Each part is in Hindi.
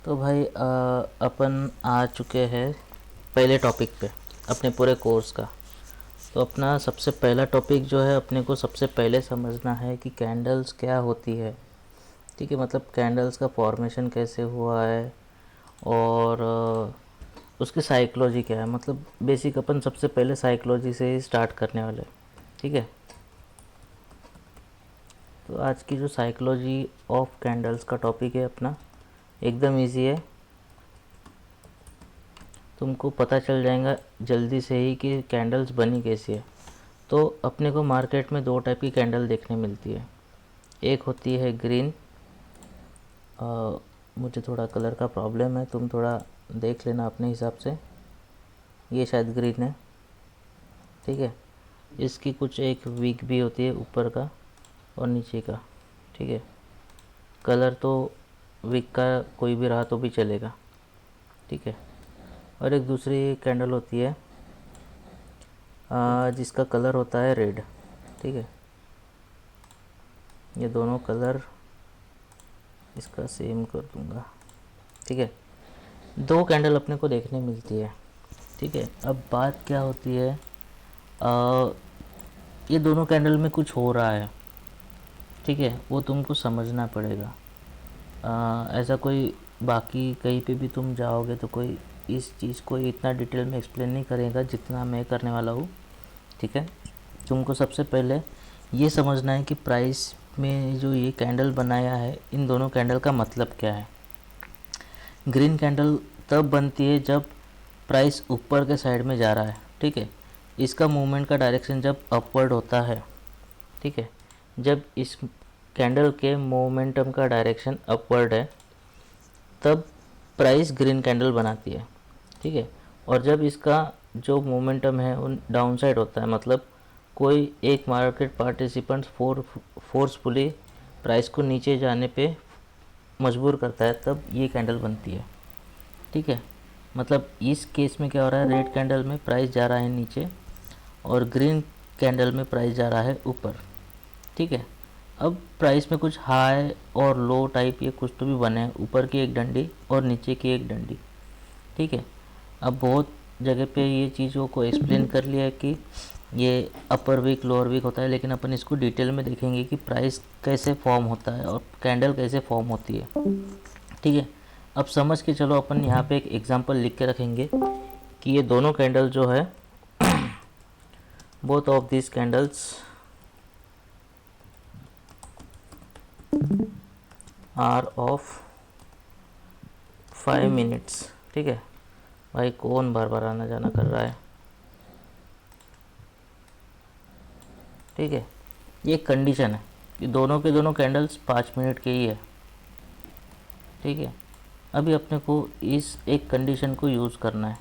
तो भाई अपन आ चुके हैं पहले टॉपिक पे अपने पूरे कोर्स का। तो अपना सबसे पहला टॉपिक जो है, अपने को सबसे पहले समझना है कि कैंडल्स क्या होती है। ठीक है, मतलब कैंडल्स का फॉर्मेशन कैसे हुआ है और उसकी साइकोलॉजी क्या है। मतलब बेसिक अपन सबसे पहले साइकोलॉजी से ही स्टार्ट करने वाले। ठीक है, तो आज की जो साइकोलॉजी ऑफ कैंडल्स का टॉपिक है अपना, एकदम इजी है। तुमको पता चल जाएगा जल्दी से ही कि कैंडल्स बनी कैसी है। तो अपने को मार्केट में दो टाइप की कैंडल देखने मिलती है। एक होती है ग्रीन, मुझे थोड़ा कलर का प्रॉब्लम है, तुम थोड़ा देख लेना अपने हिसाब से। ये शायद ग्रीन है, ठीक है। इसकी कुछ एक विक भी होती है ऊपर का और नीचे का, ठीक है। कलर तो विक का कोई भी रहा तो भी चलेगा, ठीक है। और एक दूसरी कैंडल होती है जिसका कलर होता है रेड, ठीक है। ये दोनों कलर इसका सेम कर दूंगा, ठीक है। दो कैंडल अपने को देखने मिलती है, ठीक है। अब बात क्या होती है, ये दोनों कैंडल में कुछ हो रहा है, ठीक है, वो तुमको समझना पड़ेगा। ऐसा कोई बाकी कहीं पे भी तुम जाओगे तो कोई इस चीज़ को इतना डिटेल में एक्सप्लेन नहीं करेगा जितना मैं करने वाला हूँ, ठीक है। तुमको सबसे पहले ये समझना है कि प्राइस में जो ये कैंडल बनाया है, इन दोनों कैंडल का मतलब क्या है। ग्रीन कैंडल तब बनती है जब प्राइस ऊपर के साइड में जा रहा है, ठीक है। इसका मूवमेंट का डायरेक्शन जब अपवर्ड होता है, ठीक है। जब इस कैंडल के मोमेंटम का डायरेक्शन अपवर्ड है तब प्राइस ग्रीन कैंडल बनाती है, ठीक है। और जब इसका जो मोमेंटम है उन डाउन साइड होता है, मतलब कोई एक मार्केट पार्टिसिपेंट फोर्सफुली प्राइस को नीचे जाने पे मजबूर करता है, तब ये कैंडल बनती है, ठीक है। मतलब इस केस में क्या हो रहा है, रेड कैंडल में प्राइस जा रहा है नीचे और ग्रीन कैंडल में प्राइस जा रहा है ऊपर, ठीक है। अब प्राइस में कुछ हाई और लो टाइप ये कुछ तो भी बने हैं, ऊपर की एक डंडी और नीचे की एक डंडी, ठीक है। अब बहुत जगह पे ये चीज़ों को एक्सप्लेन कर लिया है कि ये अपर वीक लोअर वीक होता है, लेकिन अपन इसको डिटेल में देखेंगे कि प्राइस कैसे फॉर्म होता है और कैंडल कैसे फॉर्म होती है, ठीक है। अब समझ के चलो, अपन यहाँ पे एक एग्जांपल लिख के रखेंगे कि ये दोनों कैंडल जो है, both of this candles are of 5 minutes, ठीक है। भाई कौन बार बार आना जाना कर रहा है, ठीक है। ये कंडीशन है कि दोनों के दोनों कैंडल्स 5 मिनट के ही है, ठीक है। अभी अपने को इस एक कंडीशन को यूज़ करना है,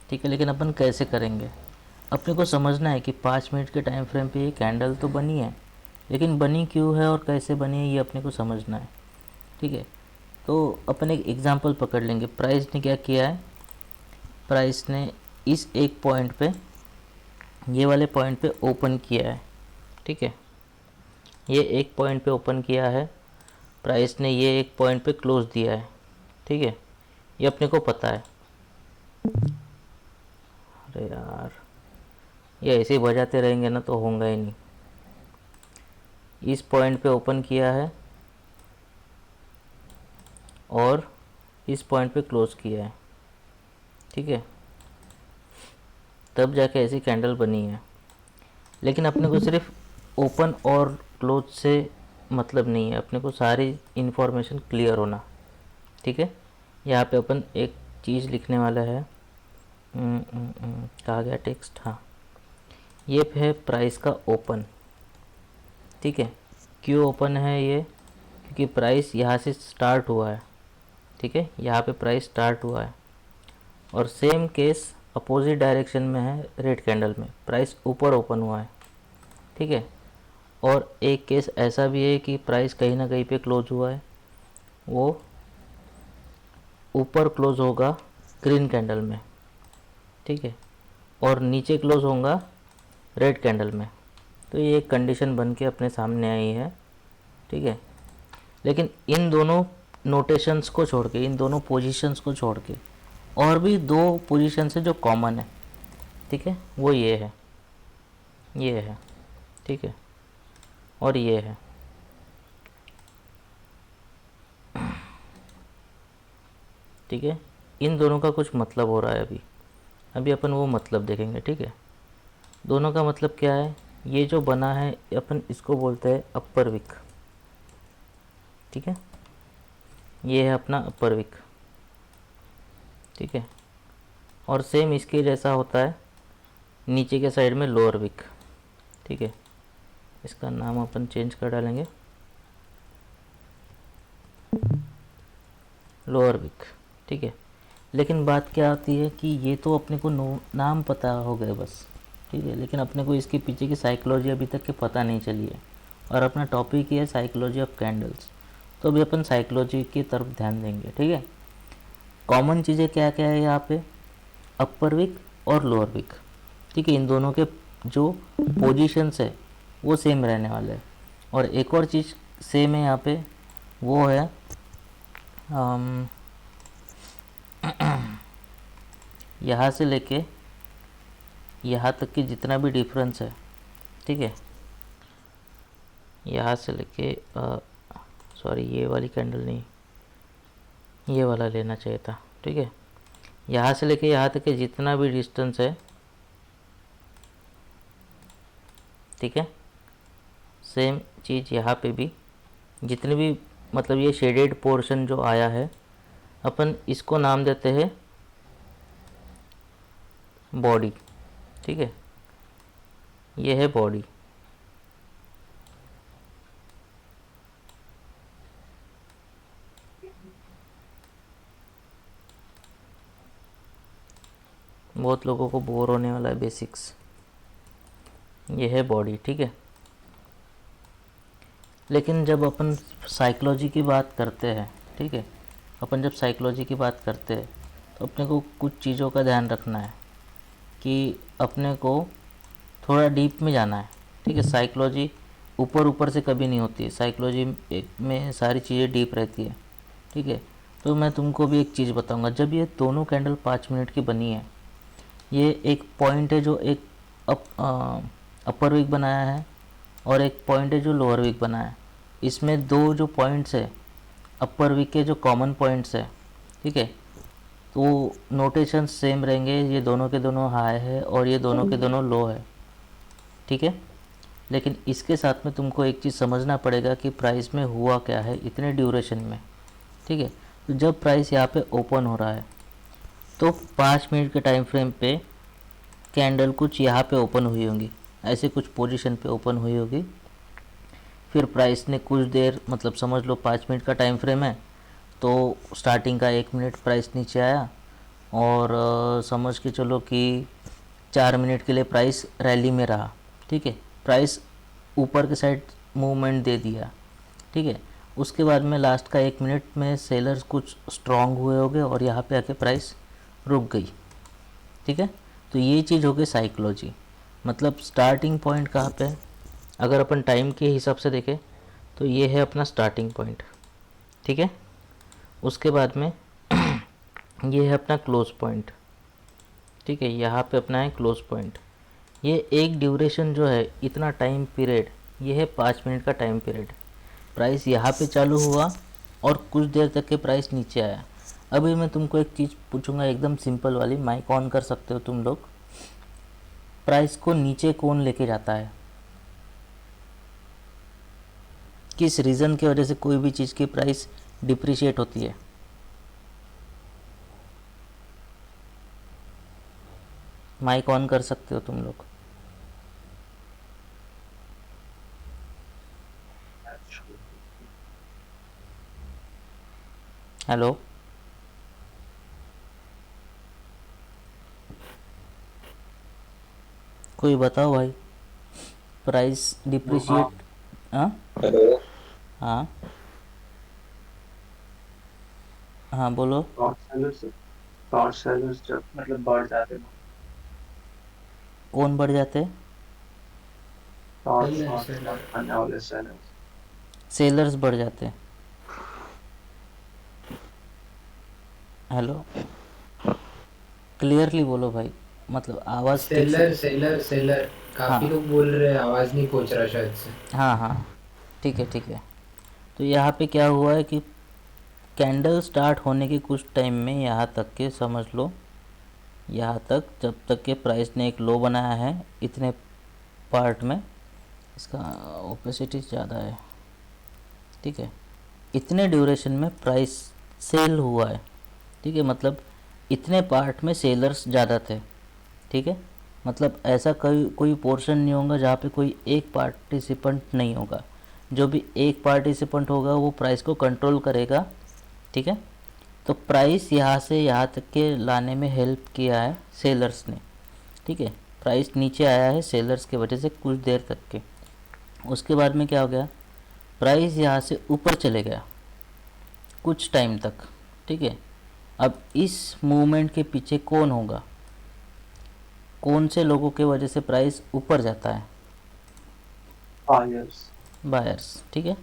ठीक है। लेकिन अपन कैसे करेंगे, अपने को समझना है कि 5 मिनट के टाइम फ्रेम पे ये कैंडल तो बनी है, लेकिन बनी क्यों है और कैसे बनी है ये अपने को समझना है, ठीक है। तो अपन एक एग्जांपल पकड़ लेंगे। प्राइस ने क्या किया है, प्राइस ने इस एक पॉइंट पे, ये वाले पॉइंट पे ओपन किया है, ठीक है। ये एक पॉइंट पे ओपन किया है, प्राइस ने ये एक पॉइंट पे क्लोज दिया है, ठीक है। ये अपने को पता है। अरे यार, ये ऐसे ही बजाते रहेंगे ना तो होगा ही नहीं। इस पॉइंट पे ओपन किया है और इस पॉइंट पे क्लोज किया है, ठीक है। तब जाके ऐसी कैंडल बनी है। लेकिन अपने को सिर्फ ओपन और क्लोज से मतलब नहीं है, अपने को सारी इन्फॉर्मेशन क्लियर होना, ठीक है। यहाँ पे अपन एक चीज़ लिखने वाला है, कहा गया टेक्स्ट, हाँ। ये है प्राइस का ओपन, ठीक है। क्यों ओपन है ये, क्योंकि प्राइस यहाँ से स्टार्ट हुआ है, ठीक है। यहाँ पे प्राइस स्टार्ट हुआ है और सेम केस अपोजिट डायरेक्शन में है, रेड कैंडल में प्राइस ऊपर ओपन हुआ है, ठीक है। और एक केस ऐसा भी है कि प्राइस कहीं ना कहीं पे क्लोज हुआ है, वो ऊपर क्लोज होगा ग्रीन कैंडल में, ठीक है, और नीचे क्लोज होगा रेड कैंडल में। तो ये एक कंडीशन बन के अपने सामने आई है, ठीक है। लेकिन इन दोनों नोटेशंस को छोड़ के, इन दोनों पोजीशंस को छोड़ के और भी दो पोजीशन है जो कॉमन है, ठीक है, वो ये है, ठीक है, और ये है, ठीक है। इन दोनों का कुछ मतलब हो रहा है अभी, अभी अपन वो मतलब देखेंगे, ठीक है। दोनों का मतलब क्या है, ये जो बना है अपन इसको बोलते हैं अपर विक, ठीक है, ये है अपना अपर विक, ठीक है। और सेम इसके जैसा होता है नीचे के साइड में लोअर विक, ठीक है। इसका नाम अपन चेंज कर डालेंगे, लोअर विक, ठीक है। लेकिन बात क्या आती है कि ये तो अपने को नाम पता हो गए बस, ठीक है, लेकिन अपने को इसके पीछे की साइकोलॉजी अभी तक के पता नहीं चली है, और अपना टॉपिक ही है साइकोलॉजी ऑफ कैंडल्स। तो अभी अपन साइकोलॉजी की तरफ ध्यान देंगे, ठीक है। कॉमन चीज़ें क्या क्या है यहाँ पे, अपर विक और लोअर विक, ठीक है। इन दोनों के जो पोजीशंस है वो सेम रहने वाले हैं। और एक और चीज़ सेम है यहाँ पे, वो है यहाँ से लेके यहाँ तक की जितना भी डिफरेंस है, ठीक है, यहाँ से लेके सॉरी ये वाली कैंडल नहीं, ये वाला लेना चाहिए था, ठीक है। यहाँ से लेके यहाँ तक के जितना भी डिस्टेंस है, ठीक है, सेम चीज़ यहाँ पे भी जितने भी, मतलब ये शेडेड पोर्शन जो आया है अपन इसको नाम देते हैं बॉडी, ठीक है, ये है बॉडी। बहुत लोगों को बोर होने वाला है बेसिक्स, ये है बॉडी, ठीक है। लेकिन जब अपन साइकोलॉजी की बात करते हैं, ठीक है, अपन जब साइकोलॉजी की बात करते हैं तो अपने को कुछ चीज़ों का ध्यान रखना है कि अपने को थोड़ा डीप में जाना है, ठीक है। साइकोलॉजी ऊपर ऊपर से कभी नहीं होती है, साइकोलॉजी में सारी चीज़ें डीप रहती है, ठीक है। तो मैं तुमको भी एक चीज़ बताऊंगा, जब ये दोनों कैंडल 5 मिनट की बनी है, ये एक पॉइंट है जो एक अपर वीक बनाया है और एक पॉइंट है जो लोअर वीक बनाया है। इसमें दो जो पॉइंट्स है अपर वीक के जो कॉमन पॉइंट्स है, ठीक है, तो नोटेशन सेम रहेंगे, ये दोनों के दोनों हाई है और ये दोनों के दोनों लो है, ठीक है। लेकिन इसके साथ में तुमको एक चीज़ समझना पड़ेगा कि प्राइस में हुआ क्या है इतने ड्यूरेशन में, ठीक है। तो जब प्राइस यहाँ पे ओपन हो रहा है तो 5 मिनट के टाइम फ्रेम पे कैंडल कुछ यहाँ पे ओपन हुई होंगी, ऐसे कुछ पोजीशन पे ओपन हुई होगी। फिर प्राइस ने कुछ देर, मतलब समझ लो 5 मिनट का टाइम फ्रेम है, तो स्टार्टिंग का 1 मिनट प्राइस नीचे आया और समझ के चलो कि 4 मिनट के लिए प्राइस रैली में रहा, ठीक है। प्राइस ऊपर के साइड मूवमेंट दे दिया, ठीक है। उसके बाद में लास्ट का 1 मिनट में सेलर्स कुछ स्ट्रांग हुए होंगे और यहाँ पे आके प्राइस रुक गई, ठीक है। तो ये चीज़ हो गई साइकोलॉजी, मतलब स्टार्टिंग पॉइंट कहाँ पे है। अगर अपन टाइम के हिसाब से देखें तो ये है अपना स्टार्टिंग पॉइंट, ठीक है। उसके बाद में ये है अपना क्लोज पॉइंट, ठीक है, यहाँ पे अपना है क्लोज पॉइंट। ये एक ड्यूरेशन जो है इतना टाइम पीरियड, ये है 5 मिनट का टाइम पीरियड। प्राइस यहाँ पे चालू हुआ और कुछ देर तक के प्राइस नीचे आया। अभी मैं तुमको एक चीज़ पूछूंगा एकदम सिंपल वाली, माइक ऑन कर सकते हो तुम लोग। प्राइस को नीचे कौन लेके जाता है, किस रीज़न की वजह से कोई भी चीज़ की प्राइस डिप्रिशिएट होती है? माइक ऑन कर सकते हो तुम लोग। हेलो, कोई बताओ भाई, प्राइस डिप्रिशिएट। हाँ हेलो। हाँ हाँ बोलो। शॉर्ट सेलर्स जब मतलब बढ़ जाते हैं। कौन बढ़ जाते हैं? शॉर्ट करने वाले सेलर्स। सेलर्स बढ़ जाते हैं। हेलो, क्लियरली बोलो भाई, मतलब आवाज़ ठीक से। Seller seller seller. काफ़ी हाँ लोग बोल रहे हैं, आवाज़ नहीं पहुंच रहा शायद से। हाँ हाँ, ठीक है ठीक है। तो यहाँ पे क्या हुआ है कि कैंडल स्टार्ट होने के कुछ टाइम में, यहाँ तक के समझ लो, यहाँ तक जब तक के प्राइस ने एक लो बनाया है इतने पार्ट में, इसका ओपेसिटी ज़्यादा है, ठीक है, इतने ड्यूरेशन में प्राइस सेल हुआ है, ठीक है, मतलब इतने पार्ट में सेलर्स ज़्यादा थे, ठीक है, मतलब ऐसा कोई कोई पोर्शन नहीं होगा जहाँ पे कोई एक पार्टिसिपेंट नहीं होगा, जो भी एक पार्टिसिपेंट होगा वो प्राइस को कंट्रोल करेगा, ठीक है। तो प्राइस यहाँ से यहाँ तक के लाने में हेल्प किया है सेलर्स ने, ठीक है, प्राइस नीचे आया है सेलर्स की वजह से कुछ देर तक के। उसके बाद में क्या हो गया, प्राइस यहाँ से ऊपर चले गया कुछ टाइम तक, ठीक है। अब इस मूवमेंट के पीछे कौन होगा, कौन से लोगों के वजह से प्राइस ऊपर जाता है, बायर्स। बायर्स, ठीक है।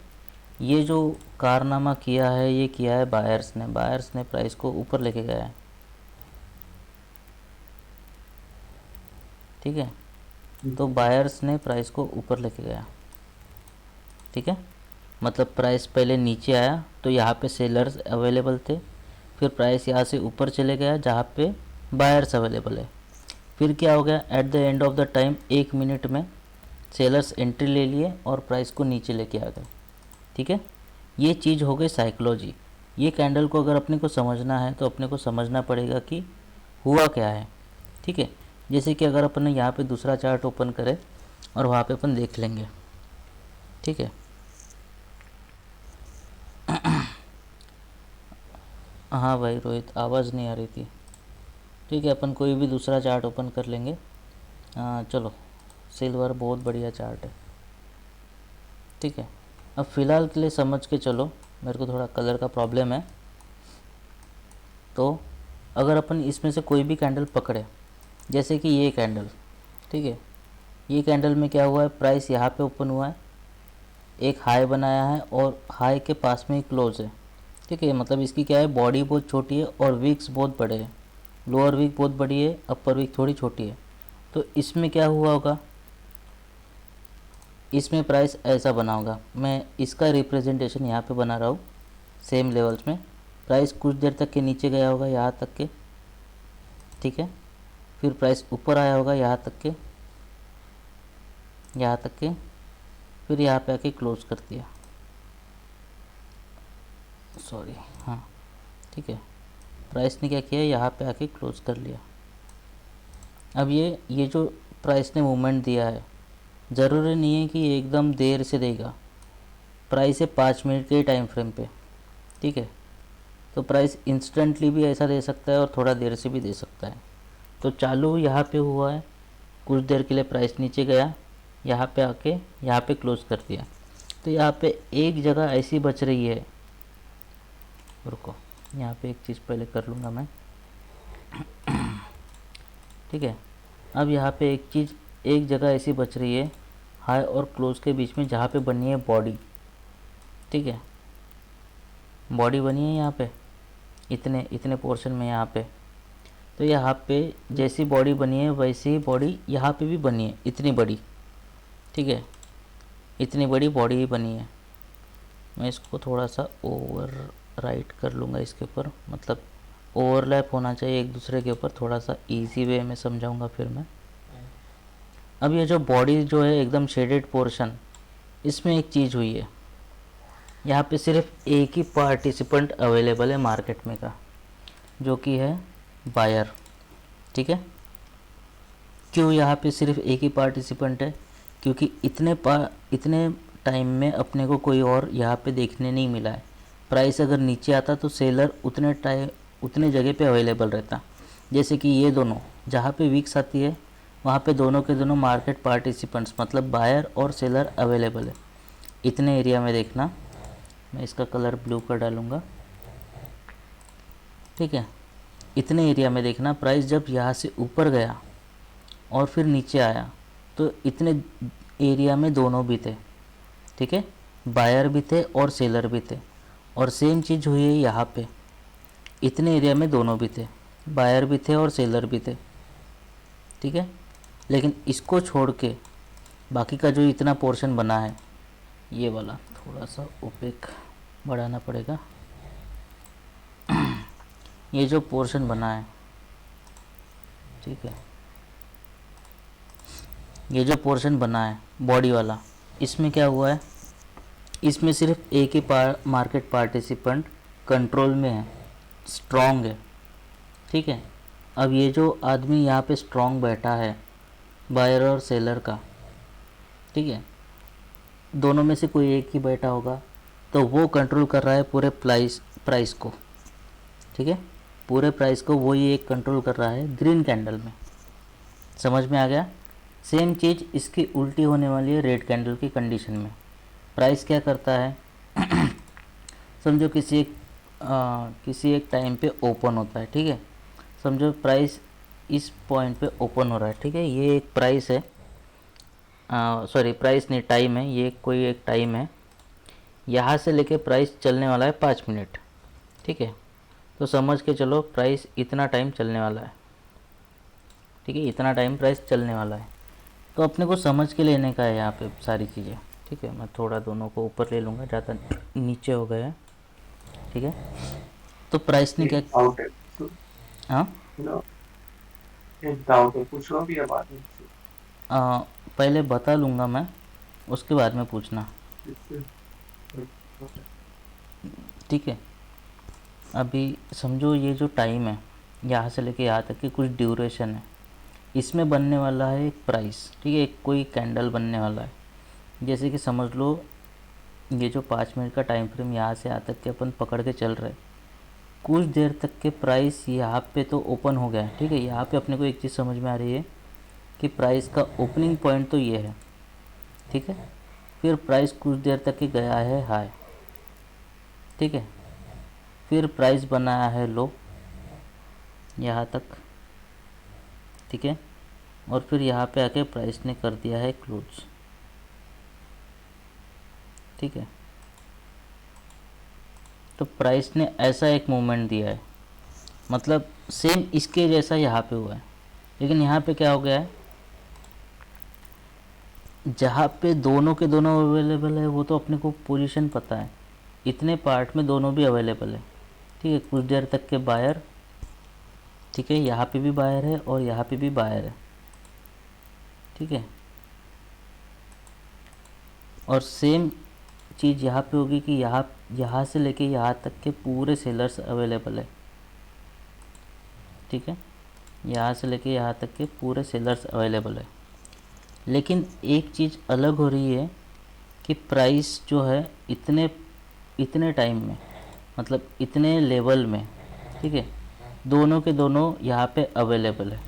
ये जो कारनामा किया है ये किया है बायर्स ने प्राइस को ऊपर लेके गया है, ठीक है। तो बायर्स ने प्राइस को ऊपर लेके गया, ठीक है, मतलब प्राइस पहले नीचे आया तो यहाँ पे सेलर्स अवेलेबल थे, फिर प्राइस यहाँ से ऊपर चले गया जहाँ पे बायर्स अवेलेबल है, फिर क्या हो गया, at the end of the time 1 minute में सेलर्स एंट्री ले लिए और प्राइस को नीचे लेके आ गए, ठीक है। ये चीज़ हो गई साइकोलॉजी। ये कैंडल को अगर अपने को समझना है तो अपने को समझना पड़ेगा कि हुआ क्या है, ठीक है। जैसे कि अगर अपन यहाँ पे दूसरा चार्ट ओपन करें और वहाँ पे अपन देख लेंगे, ठीक है। हाँ भाई रोहित, आवाज़ नहीं आ रही थी, ठीक है, अपन कोई भी दूसरा चार्ट ओपन कर लेंगे। चलो, सिल्वर बहुत बढ़िया चार्ट है, ठीक है। अब फ़िलहाल के लिए समझ के चलो, मेरे को थोड़ा कलर का प्रॉब्लम है। तो अगर अपन इसमें से कोई भी कैंडल पकड़े, जैसे कि ये कैंडल, ठीक है, ये कैंडल में क्या हुआ है, प्राइस यहाँ पे ओपन हुआ है, एक हाई बनाया है और हाई के पास में ही क्लोज है, ठीक है, मतलब इसकी क्या है, बॉडी बहुत छोटी है और वीक्स बहुत बड़े हैं, लोअर वीक बहुत बड़ी है, अपर वीक थोड़ी छोटी है। तो इसमें क्या हुआ होगा, इसमें प्राइस ऐसा बना होगा, मैं इसका रिप्रेजेंटेशन यहाँ पे बना रहा हूँ सेम लेवल्स में। प्राइस कुछ देर तक के नीचे गया होगा यहाँ तक के, ठीक है, फिर प्राइस ऊपर आया होगा यहाँ तक के, यहाँ तक के, फिर यहाँ पे आके क्लोज कर दिया, सॉरी, हाँ, ठीक है, प्राइस ने क्या किया, यहाँ पे आके क्लोज कर लिया। अब ये जो प्राइस ने मूवमेंट दिया है, ज़रूरी नहीं है कि एकदम देर से देगा, प्राइस है 5 मिनट के टाइम फ्रेम पे, ठीक है, तो प्राइस इंस्टेंटली भी ऐसा दे सकता है और थोड़ा देर से भी दे सकता है। तो चालू यहाँ पे हुआ है, कुछ देर के लिए प्राइस नीचे गया, यहाँ पे आके यहाँ पे क्लोज कर दिया। तो यहाँ पे एक जगह ऐसी बच रही है, रुको, यहाँ पे एक चीज़ पहले कर लूँगा मैं, ठीक है। अब यहाँ पे एक जगह ऐसी बच रही है हाई और क्लोज के बीच में, जहाँ पे बनी है बॉडी, ठीक है, बॉडी बनी है यहाँ पे इतने इतने पोर्शन में यहाँ पे। तो यहाँ पे जैसी बॉडी बनी है वैसी ही बॉडी यहाँ पे भी बनी है, इतनी बड़ी, ठीक है, इतनी बड़ी बॉडी ही बनी है। मैं इसको थोड़ा सा ओवर राइट कर लूँगा इसके ऊपर, मतलब ओवरलैप होना चाहिए एक दूसरे के ऊपर, थोड़ा सा इजी वे में समझाऊंगा फिर मैं। अब ये जो बॉडी जो है एकदम शेडेड पोर्शन, इसमें एक चीज़ हुई है, यहाँ पे सिर्फ एक ही पार्टिसिपेंट अवेलेबल है मार्केट में का, जो कि है बायर, ठीक है। क्यों यहाँ पे सिर्फ एक ही पार्टिसिपेंट है, क्योंकि इतने टाइम में अपने को कोई और यहाँ पे देखने नहीं मिला है। प्राइस अगर नीचे आता तो सेलर उतने जगह पे अवेलेबल रहता, जैसे कि ये दोनों जहाँ पे वीक्स आती है वहाँ पे दोनों के दोनों मार्केट पार्टिसिपेंट्स मतलब बायर और सेलर अवेलेबल है। इतने एरिया में देखना, मैं इसका कलर ब्लू कर डालूँगा, ठीक है, इतने एरिया में देखना, प्राइस जब यहाँ से ऊपर गया और फिर नीचे आया तो इतने एरिया में दोनों भी थे, ठीक है, बायर भी थे और सेलर भी थे। और सेम चीज़ हुई है यहाँ पे, इतने एरिया में दोनों भी थे, बायर भी थे और सेलर भी थे, ठीक है। लेकिन इसको छोड़ के बाकी का जो इतना पोर्शन बना है, ये वाला थोड़ा सा ओपेक बढ़ाना पड़ेगा। ये जो पोर्शन बना है, ठीक है, ये जो पोर्शन बना है बॉडी वाला, इसमें क्या हुआ है, इसमें सिर्फ एक ही मार्केट पार्टिसिपेंट कंट्रोल में है, स्ट्रॉन्ग है, ठीक है। अब ये जो आदमी यहाँ पे स्ट्रॉन्ग बैठा है, बायर और सेलर का, ठीक है, दोनों में से कोई एक ही बैठा होगा, तो वो कंट्रोल कर रहा है पूरे प्राइस को, ठीक है, पूरे प्राइस को वो ये एक कंट्रोल कर रहा है ग्रीन कैंडल में। समझ में आ गया। सेम चीज़ इसकी उल्टी होने वाली है रेड कैंडल की कंडीशन में। प्राइस क्या करता है समझो किसी एक टाइम पे ओपन होता है, ठीक है, समझो प्राइस इस पॉइंट पे ओपन हो रहा है, ठीक है, ये एक प्राइस है, सॉरी प्राइस नहीं, टाइम है, ये कोई एक टाइम है, यहाँ से लेके प्राइस चलने वाला है 5 मिनट, ठीक है। तो समझ के चलो प्राइस इतना टाइम चलने वाला है, ठीक है, इतना टाइम प्राइस चलने वाला है। तो अपने को समझ के लेने का है यहाँ पे सारी चीज़ें, ठीक है। मैं थोड़ा दोनों को ऊपर ले लूँगा, ज़्यादा नीचे हो गए हैं, ठीक है। तो प्राइस ने क्या, डाउट है तो, हाँ, एक डाउट है, पूछो अभी या बाद में पहले बता लूँगा मैं, उसके बाद में पूछना, पूछो? ठीक है। अभी समझो ये जो टाइम है यहाँ से लेके यहाँ तक की कुछ ड्यूरेशन है, इसमें बनने वाला है एक प्राइस, ठीक है, एक कोई कैंडल बनने वाला है। जैसे कि समझ लो ये जो 5 मिनट का टाइम फ्रेम यहाँ से यहाँ तक के अपन पकड़ के चल रहे, कुछ देर तक के प्राइस यहाँ पे तो ओपन हो गया है, ठीक है। यहाँ पे अपने को एक चीज़ समझ में आ रही है कि प्राइस का ओपनिंग पॉइंट तो ये है, ठीक है, फिर प्राइस कुछ देर तक के गया है हाई, ठीक है, फिर प्राइस बनाया है लो यहाँ तक, ठीक है, और फिर यहाँ पे आके प्राइस ने कर दिया है क्लोज, ठीक है। तो प्राइस ने ऐसा एक मूवमेंट दिया है, मतलब सेम इसके जैसा यहाँ पे हुआ है, लेकिन यहाँ पे क्या हो गया है, जहाँ पे दोनों के दोनों अवेलेबल है वो तो अपने को पोजीशन पता है, इतने पार्ट में दोनों भी अवेलेबल है, ठीक है, कुछ देर तक के बायर, ठीक है, यहाँ पे भी बायर है और यहाँ पे भी बायर है, ठीक है। और सेम चीज़ यहाँ पे होगी कि यहाँ से लेके यहाँ तक के पूरे सेलर्स अवेलेबल है, ठीक है, यहाँ से लेके यहाँ तक के पूरे सेलर्स अवेलेबल है। लेकिन एक चीज़ अलग हो रही है कि प्राइस जो है इतने टाइम में, मतलब इतने लेवल में, ठीक है, दोनों के दोनों यहाँ पे अवेलेबल है,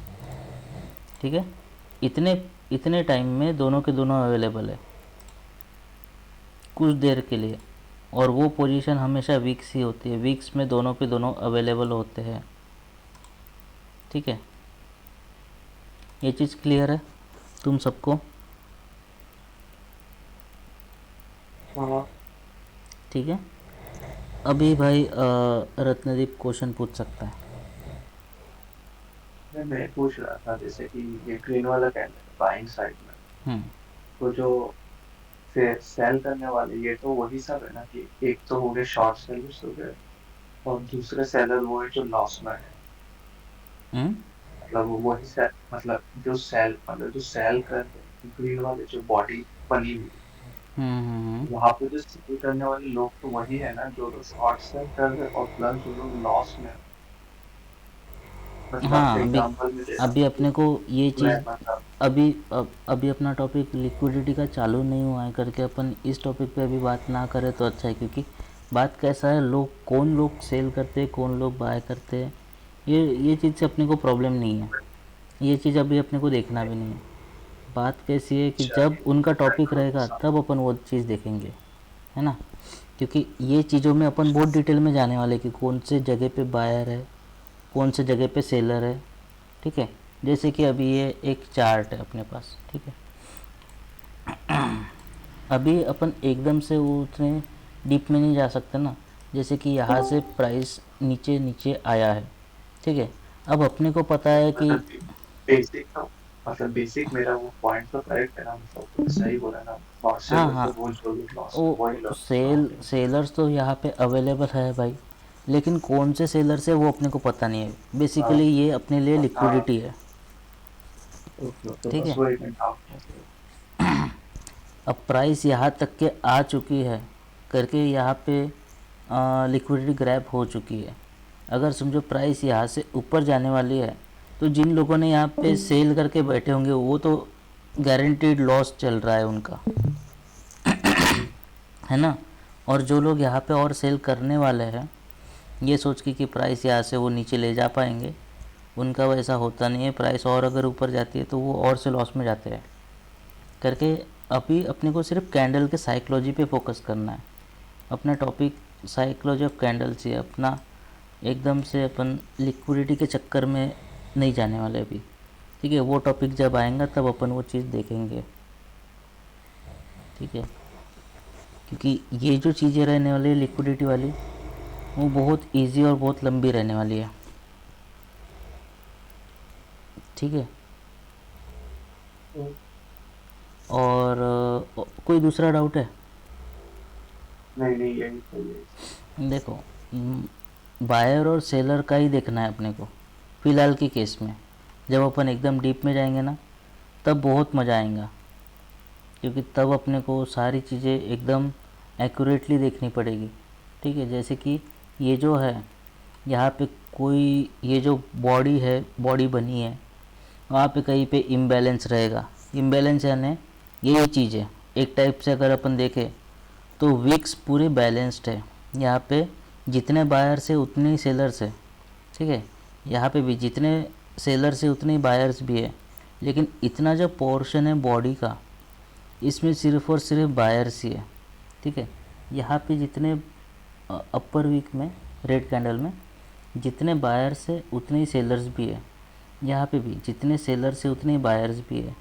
ठीक है, इतने टाइम में दोनों के दोनों अवेलेबल है कुछ देर के लिए, और वो पोजीशन हमेशा वीक्स ही होती है, वीक्स में दोनों के दोनों अवेलेबल होते हैं, ठीक है। ये चीज़ क्लियर है तुम सबको? हाँ, ठीक है। अभी भाई रत्नदीप क्वेश्चन पूछ सकता है। मैं पूछ रहा था जैसे कि ये ग्रीन वाला कैंडल बाइंग साइड में, हम्म तो जो फिर सेल करने वाले ये तो वही सब है ना, कि एक तो हो गए शॉर्ट सेलर्स हो गए और दूसरे सेलर वो है जो लॉस में है, हम्म मतलब वो वही सेल, मतलब जो सेल कर रहे हैं ग्रीन वाले जो बॉडी बनी हुई है, हम्म वहां पे जो सेल करने वाले लोग तो वही है ना जो लोग शॉर्ट सेल कर रहे हैं और प्लस जो लोग लॉस में है। मतलब हाँ, एग्जांपल में दे रहा अभी हूँ अपने को ये मैं चीज़, मतलब अभी अपना टॉपिक लिक्विडिटी का चालू नहीं हुआ है करके अपन इस टॉपिक पे अभी बात ना करें तो अच्छा है, क्योंकि बात कैसा है, कौन लोग सेल करते हैं, कौन लोग बाय करते हैं, ये चीज़ से अपने को प्रॉब्लम नहीं है, ये चीज़ अभी अपने को देखना भी नहीं है। बात कैसी है कि जब उनका टॉपिक रहेगा तब अपन वो चीज़ देखेंगे, है ना, क्योंकि ये चीज़ों में अपन बहुत डिटेल में जाने वाले कि कौन से जगह पे बायर है, कौन से जगह पे सेलर है, ठीक है। जैसे कि अभी ये एक चार्ट है अपने पास, ठीक है, अभी अपन एकदम से उतने डीप में नहीं जा सकते ना, जैसे कि यहाँ से प्राइस नीचे नीचे आया है, ठीक है। अब अपने को पता है कि मतलब बेसिक तो मतलब बेसिक मेरा वो पॉइंट तो करेक्ट है ना, मतलब तुमने सही बोला ना, शॉर्ट हाँ सेलर हाँ, तो वो जो भी लॉस में वही वो लॉस में होते हैं। सेलर्स तो यहाँ पे अवेलेबल है भाई, लेकिन कौन से सेलर्स है वो अपने को पता नहीं है। हाँ बेसिकली ये अपने लिए हाँ, लिक्विडिटी है, तो ठीक बस है। वही मैं डाउट था। अब प्राइस यहाँ तक के आ चुकी है करके यहाँ पे लिक्विडिटी ग्रैब हो चुकी है। अगर समझो प्राइस यहाँ से ऊपर जाने वाली है, तो जिन लोगों ने यहाँ पे सेल करके बैठे होंगे वो तो गारंटीड लॉस चल रहा है उनका, है ना। और जो लोग यहाँ पे और सेल करने वाले हैं ये सोच के कि प्राइस यहाँ से वो नीचे ले जा पाएंगे, उनका वैसा होता नहीं है। प्राइस और अगर ऊपर जाती है तो वो और से लॉस में जाते हैं करके। अभी अपने को सिर्फ कैंडल के साइकोलॉजी पे फोकस करना है। अपना टॉपिक साइकोलॉजी ऑफ कैंडल्स ही अपना, एकदम से अपन लिक्विडिटी के चक्कर में नहीं जाने वाले अभी, ठीक है। वो टॉपिक जब आएगा तब अपन वो चीज़ देखेंगे, ठीक है। क्योंकि ये जो चीज़ें रहने वाली है लिक्विडिटी वाली, वो बहुत इजी और बहुत लंबी रहने वाली है, ठीक है। और कोई दूसरा डाउट है? नहीं नहीं, यही सही है। देखो, बायर और सेलर का ही देखना है अपने को फ़िलहाल के केस में। जब अपन एकदम डीप में जाएंगे ना, तब बहुत मज़ा आएगा, क्योंकि तब अपने को सारी चीज़ें एकदम एक्यूरेटली देखनी पड़ेगी, ठीक है। जैसे कि ये जो है यहाँ पे कोई ये जो बॉडी है, बॉडी बनी है, वहाँ पे कहीं पे इम्बैलेंस रहेगा। इम्बैलेंस यानी यही चीज़ है एक टाइप से। अगर अपन देखें तो विक्स पूरे बैलेंस्ड है। यहाँ पे जितने बायर्स है उतने ही सेलर्स है, ठीक है। यहाँ पे भी जितने सेलर्स है उतने ही बायर्स भी है, लेकिन इतना जो पोर्शन है बॉडी का, इसमें सिर्फ और सिर्फ बायर्स ही है, ठीक है। यहाँ पे जितने अपर वीक में रेड कैंडल में जितने बायर्स है उतने ही सेलर्स भी है। यहाँ पे भी जितने सेलर्स है उतने ही बायर्स भी है।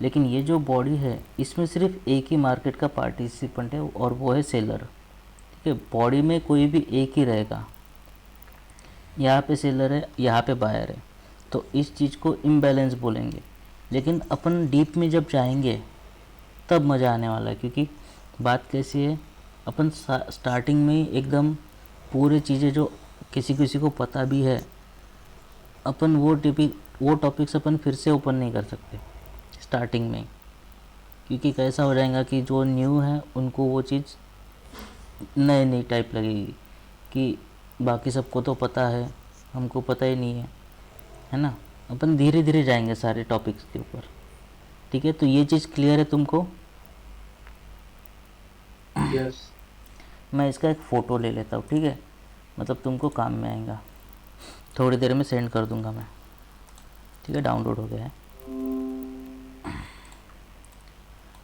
लेकिन ये जो बॉडी है इसमें सिर्फ एक ही मार्केट का पार्टिसिपेंट है और वो है सेलर, ठीक है। बॉडी में कोई भी एक ही रहेगा, यहाँ पे सेलर है यहाँ पे बायर है, तो इस चीज़ को इम्बैलेंस बोलेंगे। लेकिन अपन डीप में जब जाएंगे तब मज़ा आने वाला है, क्योंकि बात कैसी है, अपन स्टार्टिंग में ही एकदम पूरे चीज़ें जो किसी किसी को पता भी है, अपन वो टॉपिक्स अपन फिर से ओपन नहीं कर सकते स्टार्टिंग में, क्योंकि कैसा हो जाएगा कि जो न्यू है उनको वो चीज़ नई नई टाइप लगेगी कि बाकी सबको तो पता है, हमको पता ही नहीं है ना। अपन धीरे धीरे जाएंगे सारे टॉपिक्स के ऊपर, ठीक है। तो ये चीज़ क्लियर है तुमको? यस। मैं इसका एक फ़ोटो ले लेता हूँ, ठीक है, मतलब तुमको काम में आएगा। थोड़ी देर में सेंड कर दूंगा मैं, ठीक है। डाउनलोड हो गया है।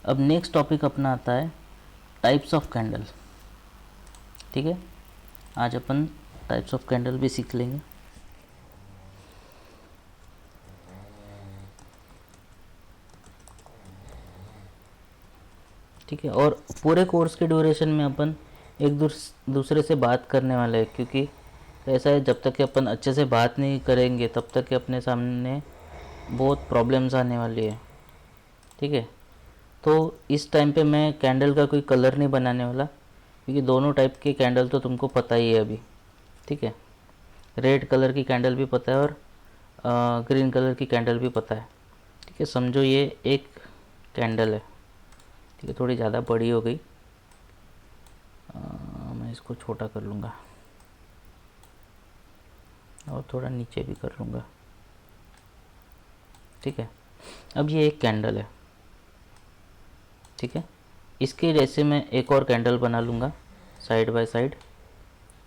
अब नेक्स्ट टॉपिक अपना आता है टाइप्स ऑफ कैंडल, ठीक है। आज अपन टाइप्स ऑफ कैंडल भी सीख लेंगे। ठीक है, और पूरे कोर्स के ड्यूरेशन में अपन एक दूसरे से बात करने वाले हैं, क्योंकि ऐसा है जब तक कि अपन अच्छे से बात नहीं करेंगे तब तक कि अपने सामने बहुत प्रॉब्लम्स आने वाली है, ठीक है। तो इस टाइम पे मैं कैंडल का कोई कलर नहीं बनाने वाला, क्योंकि दोनों टाइप के कैंडल तो तुमको पता ही है अभी, ठीक है। रेड कलर की कैंडल भी पता है और ग्रीन कलर की कैंडल भी पता है, ठीक है। समझो ये एक कैंडल है, ठीक है। थोड़ी ज़्यादा बड़ी हो गई, मैं इसको छोटा कर लूँगा और थोड़ा नीचे भी कर लूँगा, ठीक है। अब ये एक कैंडल है, ठीक है। इसके जैसे मैं एक और कैंडल बना लूँगा साइड बाय साइड,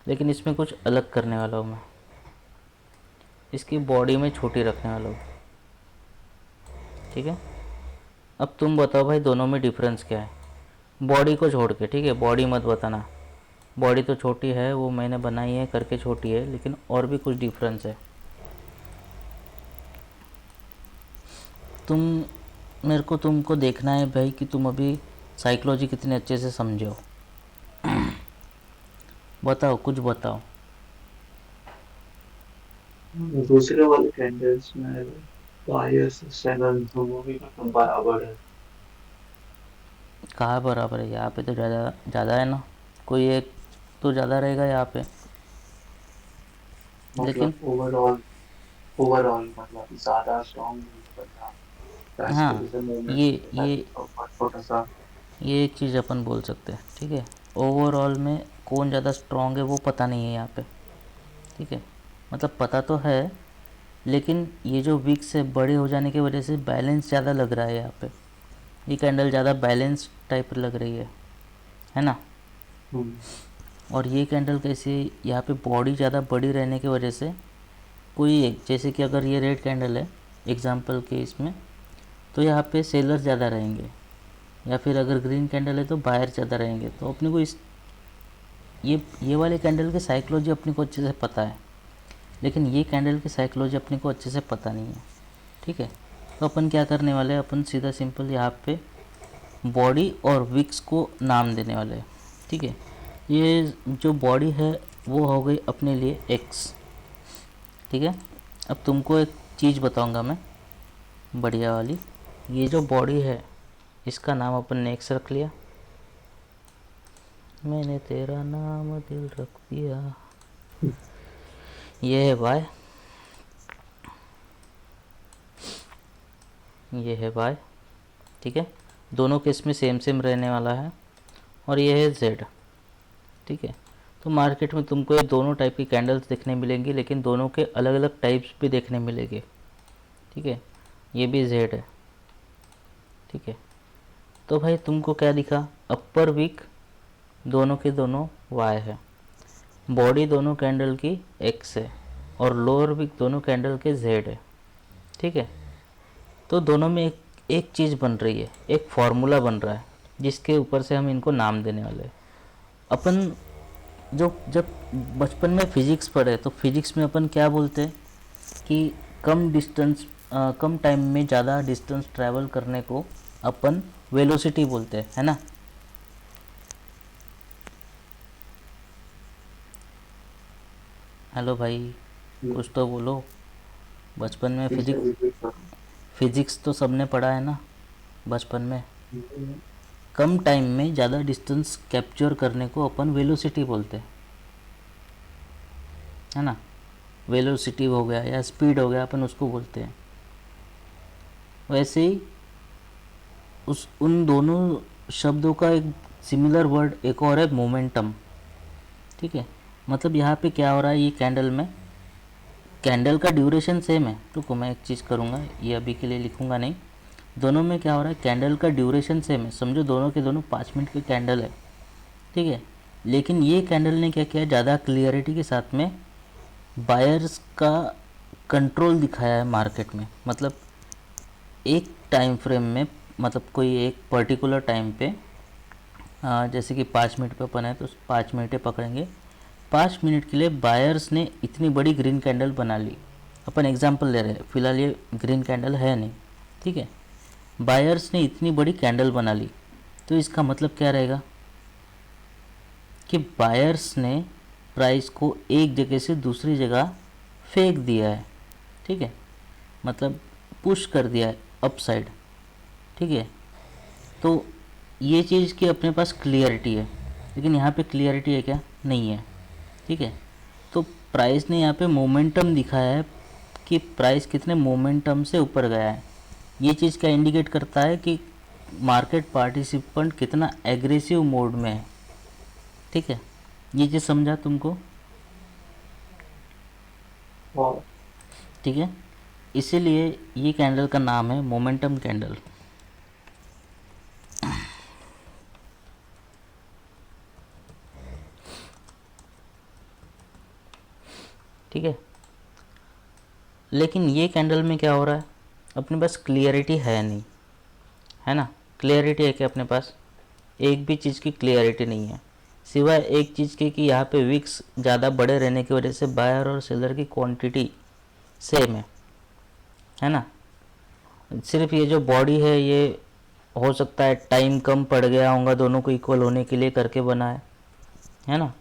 लेकिन इसमें कुछ अलग करने वाला हूँ मैं। इसकी बॉडी में छोटी रखने वाला हूँ, ठीक है। अब तुम बताओ भाई दोनों में डिफरेंस क्या है, बॉडी को छोड़ के, ठीक है। बॉडी मत बताना, बॉडी तो छोटी है, वो मैंने बनाई है करके छोटी है, लेकिन और भी कुछ डिफरेंस है। तुमको देखना है भाई कि तुम अभी साइकोलॉजी कितने अच्छे से समझे हो। बताओ, कुछ बताओ। दूसरे वाले कैंडल्स में बायर्स सेलर दोनों भी मतलब बराबर है। कहाँ बराबर है? यहाँ पे तो ज़्यादा ज़्यादा है ना, कोई एक तो ज़्यादा रहेगा यहाँ पे। लेकिन मतलब ओवरऑल, ओवरऑल मतलब ज्यादा स्ट्रॉन्ग नहीं बनना, प्राइस की हाँ, वजह से मूवमेंट ये होता है ये और थोड़ा सा। ये एक चीज़ अपन बोल सकते हैं, ठीक है। ओवरऑल में कौन ज़्यादा स्ट्रांग है वो पता नहीं है यहाँ पे, ठीक है। मतलब पता तो है, लेकिन ये जो विक्स है बड़े हो जाने की वजह से बैलेंस ज़्यादा लग रहा है यहाँ पे। ये कैंडल ज़्यादा बैलेंस टाइप लग रही है ना। हम्म, और ये कैंडल कैसे, यहाँ पे बॉडी ज़्यादा बड़ी रहने की वजह से कोई एक, जैसे कि अगर ये रेड कैंडल है एग्जांपल के इसमें, तो यहाँ पे सेलर ज़्यादा रहेंगे, या फिर अगर ग्रीन कैंडल है तो बायर ज़्यादा रहेंगे। तो अपने को इस ये वाले कैंडल की साइकोलॉजी अपने को अच्छे से पता है, लेकिन ये कैंडल की साइकोलॉजी अपने को अच्छे से पता नहीं है, ठीक है। तो अपन क्या करने वाले हैं, अपन सीधा सिंपल यहाँ पे बॉडी और विक्स को नाम देने वाले हैं, ठीक है। ये जो बॉडी है वो हो गई अपने लिए एक्स, ठीक है। अब तुमको एक चीज़ बताऊंगा मैं बढ़िया वाली। ये जो बॉडी है इसका नाम अपन ने एक्स रख लिया, मैंने तेरा नाम दिल रख दिया। ये है वाई, ये है वाई, ठीक है। दोनों के इसमें सेम सेम रहने वाला है। और ये है जेड, ठीक है। तो मार्केट में तुमको ये दोनों टाइप की कैंडल्स देखने मिलेंगी, लेकिन दोनों के अलग अलग टाइप्स भी देखने मिलेंगे, ठीक है। ये भी जेड है, ठीक है। तो भाई तुमको क्या दिखा, अपर वीक दोनों के दोनों वाई है, बॉडी दोनों कैंडल की एक्स है, और लोअर वीक दोनों कैंडल के जेड है, ठीक है। तो दोनों में एक चीज़ बन रही है, एक फार्मूला बन रहा है, जिसके ऊपर से हम इनको नाम देने वाले हैं। अपन जो जब बचपन में फिजिक्स पढ़े तो फिजिक्स में अपन क्या बोलते हैं कि कम टाइम में ज़्यादा डिस्टेंस ट्रैवल करने को अपन वेलोसिटी बोलते हैं, है ना। हेलो भाई, कुछ तो बोलो। बचपन में फिर से रिपीट करूँ। फिजिक्स तो सबने पढ़ा है ना बचपन में। कम टाइम में ज़्यादा डिस्टेंस कैप्चर करने को अपन वेलोसिटी बोलते हैं, है ना। वेलोसिटी हो गया या स्पीड हो गया, अपन उसको बोलते हैं। वैसे ही उस उन दोनों शब्दों का एक सिमिलर वर्ड एक और है, मोमेंटम, ठीक है। मतलब यहाँ पे क्या हो रहा है, ये कैंडल में कैंडल का ड्यूरेशन सेम है। रुको मैं एक चीज़ करूँगा, ये अभी के लिए लिखूँगा नहीं। दोनों में क्या हो रहा है, कैंडल का ड्यूरेशन सेम है, समझो दोनों के दोनों 5 मिनट के कैंडल है, ठीक है। लेकिन ये कैंडल ने क्या किया, ज़्यादा क्लियरिटी के साथ में बायर्स का कंट्रोल दिखाया है मार्केट में। मतलब एक टाइम फ्रेम में, मतलब कोई एक पर्टिकुलर टाइम पे, जैसे कि 5 मिनट पे अपन है तो 5 मिनटें पकड़ेंगे। 5 मिनट के लिए बायर्स ने इतनी बड़ी ग्रीन कैंडल बना ली। अपन एग्जांपल ले रहे हैं, फ़िलहाल ये ग्रीन कैंडल है नहीं, ठीक है। बायर्स ने इतनी बड़ी कैंडल बना ली, तो इसका मतलब क्या रहेगा कि बायर्स ने प्राइस को एक जगह से दूसरी जगह फेंक दिया है, ठीक है। मतलब पुश कर दिया है अप साइड, ठीक है। तो ये चीज़ की अपने पास क्लियरिटी है, लेकिन यहाँ पे क्लियरिटी है क्या, नहीं है, ठीक है। तो प्राइस ने यहाँ पे मोमेंटम दिखाया है कि प्राइस कितने मोमेंटम से ऊपर गया है। ये चीज़ क्या इंडिकेट करता है कि मार्केट पार्टिसिपेंट कितना एग्रेसिव मोड में है, ठीक है। ये चीज़ समझा तुमको, और ठीक है। इसीलिए ये कैंडल का नाम है मोमेंटम कैंडल, ठीक है। लेकिन ये कैंडल में क्या हो रहा है, अपने पास क्लियरिटी है नहीं, है ना। क्लियरिटी है कि अपने पास एक भी चीज़ की क्लियरिटी नहीं है, सिवाय एक चीज़ के कि यहाँ पे विक्स ज़्यादा बड़े रहने की वजह से बायर और सेलर की क्वांटिटी सेम है ना। सिर्फ ये जो बॉडी है ये हो सकता है टाइम कम पड़ गया होगा दोनों को इक्वल होने के लिए करके बना है ना।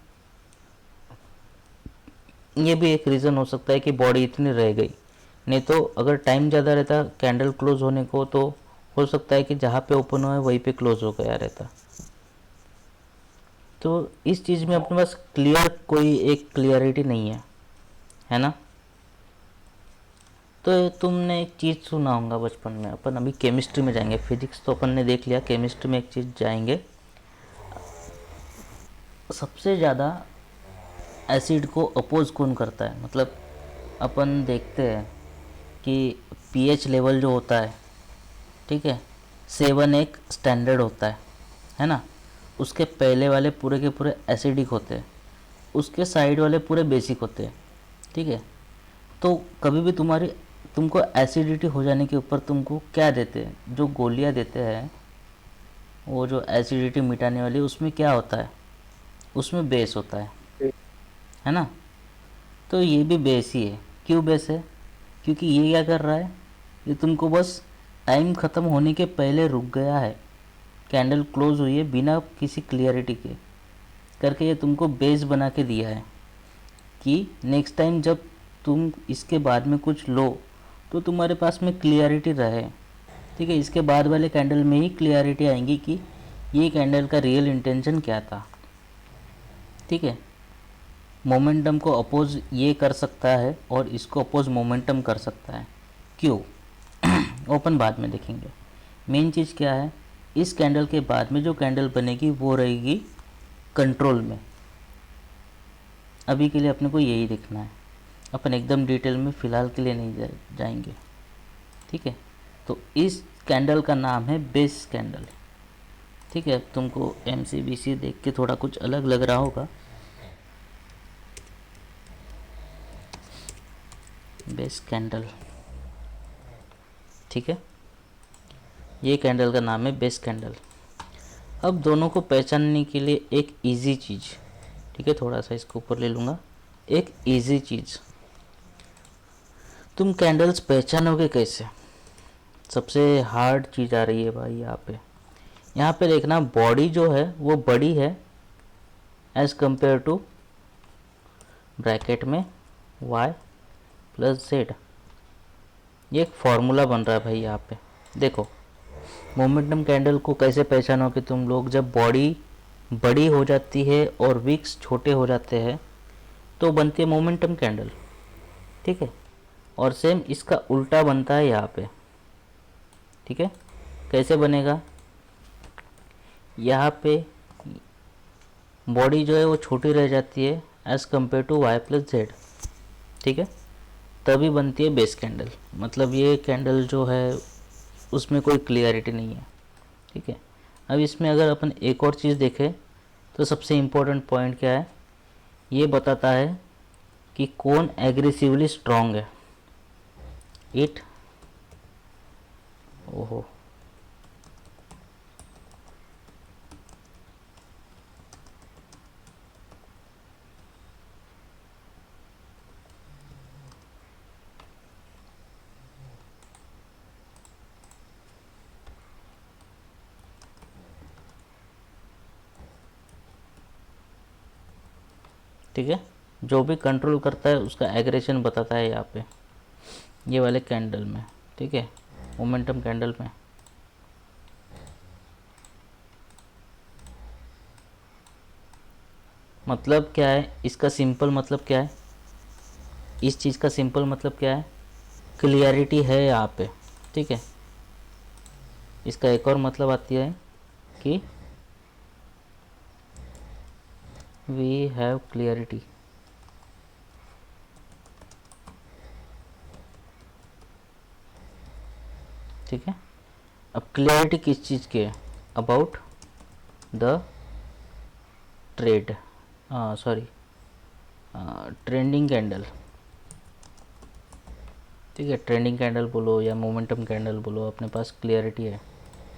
ये भी एक रीज़न हो सकता है कि बॉडी इतनी रह गई। नहीं तो अगर टाइम ज़्यादा रहता कैंडल क्लोज होने को तो हो सकता है कि जहाँ पे ओपन हुआ है वहीं पे क्लोज हो गया रहता। तो इस चीज़ में अपने पास क्लियर कोई एक क्लियरिटी नहीं है ना। तो तुमने एक चीज़ सुना होगा बचपन में, अपन अभी केमिस्ट्री में जाएंगे, फिजिक्स तो अपन ने देख लिया, केमिस्ट्री में एक चीज़ जाएंगे। सबसे ज़्यादा एसिड को अपोज कौन करता है, मतलब अपन देखते हैं कि पीएच लेवल जो होता है, ठीक है, 7 एक स्टैंडर्ड होता है ना। उसके पहले वाले पूरे के पूरे एसिडिक होते हैं, उसके साइड वाले पूरे बेसिक होते हैं, ठीक है। तो कभी भी तुमको एसिडिटी हो जाने के ऊपर तुमको क्या देते हैं, जो गोलियां देते हैं, वो जो एसिडिटी मिटाने वाली, उसमें क्या होता है, उसमें बेस होता है ना। तो ये भी बेस ही है। क्यों बेस है? क्योंकि ये क्या कर रहा है, ये तुमको बस टाइम ख़त्म होने के पहले रुक गया है, कैंडल क्लोज हुई है बिना किसी क्लियरिटी के करके, ये तुमको बेस बना के दिया है कि नेक्स्ट टाइम जब तुम इसके बाद में कुछ लो तो तुम्हारे पास में क्लियरिटी रहे, ठीक है। इसके बाद वाले कैंडल में ही क्लियरिटी आएंगी कि ये कैंडल का रियल इंटेंशन क्या था, ठीक है। मोमेंटम को अपोज ये कर सकता है और इसको अपोज मोमेंटम कर सकता है। क्यों? ओपन बाद में देखेंगे। मेन चीज़ क्या है, इस कैंडल के बाद में जो कैंडल बनेगी वो रहेगी कंट्रोल में। अभी के लिए अपने को यही देखना है, अपन एकदम डिटेल में फ़िलहाल के लिए नहीं जाएंगे, ठीक है। तो इस कैंडल का नाम है बेस कैंडल, ठीक है। तुमको MCBC देख के थोड़ा कुछ अलग लग रहा होगा, बेस कैंडल, ठीक है। ये कैंडल का नाम है बेस कैंडल। अब दोनों को पहचानने के लिए एक इजी चीज़, ठीक है, थोड़ा सा इसको ऊपर ले लूँगा। एक इजी चीज़, तुम कैंडल्स पहचानोगे कैसे? सबसे हार्ड चीज़ आ रही है भाई यहाँ पे देखना, बॉडी जो है वो बड़ी है एज़ कंपेयर टू ब्रैकेट में y प्लस z। ये एक फॉर्मूला बन रहा है भाई यहाँ पे। देखो मोमेंटम कैंडल को कैसे पहचानोगे तुम लोग, जब बॉडी बड़ी हो जाती है और विक्स छोटे हो जाते हैं तो बनती है मोमेंटम कैंडल, ठीक है। और सेम इसका उल्टा बनता है यहाँ पे, ठीक है। कैसे बनेगा, यहाँ पे बॉडी जो है वो छोटी रह जाती है as compare to y plus z, ठीक है, तभी बनती है बेस कैंडल। मतलब ये कैंडल जो है उसमें कोई क्लियरिटी नहीं है, ठीक है। अब इसमें अगर अपन एक और चीज़ देखें तो सबसे इम्पोर्टेंट पॉइंट क्या है, ये बताता है कि कौन एग्रेसिवली स्ट्रॉन्ग है। इट ओहो ठीक है, जो भी कंट्रोल करता है उसका एग्रेशन बताता है यहाँ पे, ये वाले कैंडल में, ठीक है, मोमेंटम कैंडल में। मतलब क्या है इसका सिंपल मतलब क्या है, इस चीज़ का सिंपल मतलब क्या है, क्लियरिटी है यहाँ पे, ठीक है। इसका एक और मतलब आती है कि वी हैव क्लियरिटी, ठीक है। अब क्लियरिटी किस चीज़ की है, about the trade, sorry trending candle, ठीक है। ट्रेंडिंग कैंडल बोलो या मोमेंटम कैंडल बोलो, अपने पास क्लियरिटी है,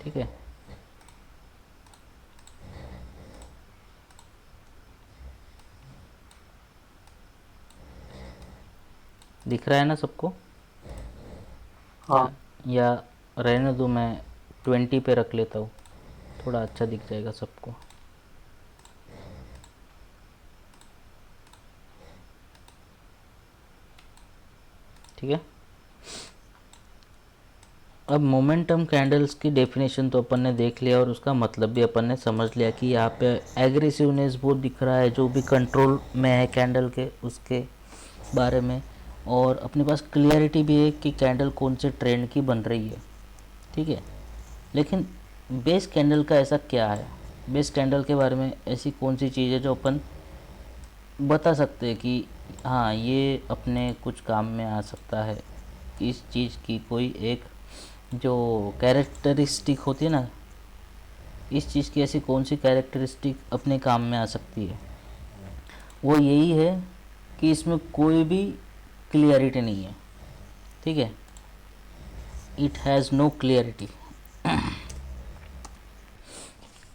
ठीक है। दिख रहा है ना सबको? हाँ या रहने दो, मैं 20 पे रख लेता हूँ, थोड़ा अच्छा दिख जाएगा सबको। ठीक है। अब मोमेंटम कैंडल्स की डेफिनेशन तो अपन ने देख लिया और उसका मतलब भी अपन ने समझ लिया कि यहाँ पे एग्रेसिवनेस वो दिख रहा है जो भी कंट्रोल में है कैंडल के, उसके बारे में। और अपने पास क्लियरिटी भी है कि कैंडल कौन से ट्रेंड की बन रही है, ठीक है। लेकिन बेस कैंडल का ऐसा क्या है, बेस कैंडल के बारे में ऐसी कौन सी चीज़ है जो अपन बता सकते हैं कि हाँ ये अपने कुछ काम में आ सकता है। इस चीज़ की कोई एक जो कैरेक्टरिस्टिक होती है ना, इस चीज़ की ऐसी कौन सी कैरेक्टरिस्टिक अपने काम में आ सकती है, वो यही है कि इसमें कोई भी क्लियरिटी नहीं है, ठीक है। It has no clarity,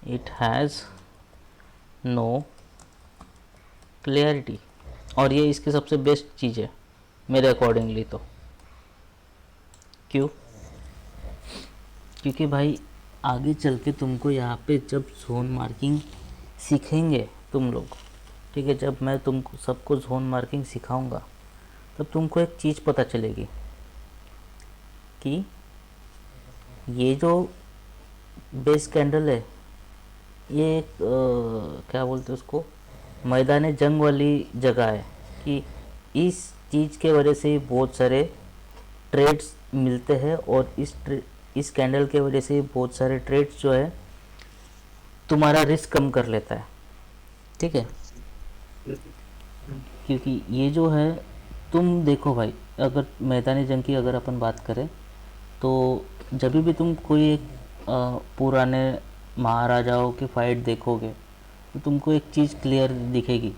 it has no clarity. और ये इसकी सबसे बेस्ट चीज़ है मेरे अकॉर्डिंगली तो। क्यों? क्योंकि भाई आगे चल के तुमको यहाँ पे जब जोन मार्किंग सीखेंगे तुम लोग, ठीक है, जब मैं तुमको सबको जोन मार्किंग सिखाऊंगा तब तुमको एक चीज़ पता चलेगी कि ये जो बेस कैंडल है ये एक क्या बोलते हैं उसको, मैदान जंग वाली जगह है कि इस चीज़ के वजह से ही बहुत सारे ट्रेड्स मिलते हैं और इस कैंडल के वजह से बहुत सारे ट्रेड्स जो है तुम्हारा रिस्क कम कर लेता है, ठीक है। क्योंकि ये जो है, तुम देखो भाई, अगर मैदानी जंग की अगर अपन बात करें तो जब भी तुम कोई एक पुराने महाराजाओं की फाइट देखोगे तो तुमको एक चीज़ क्लियर दिखेगी,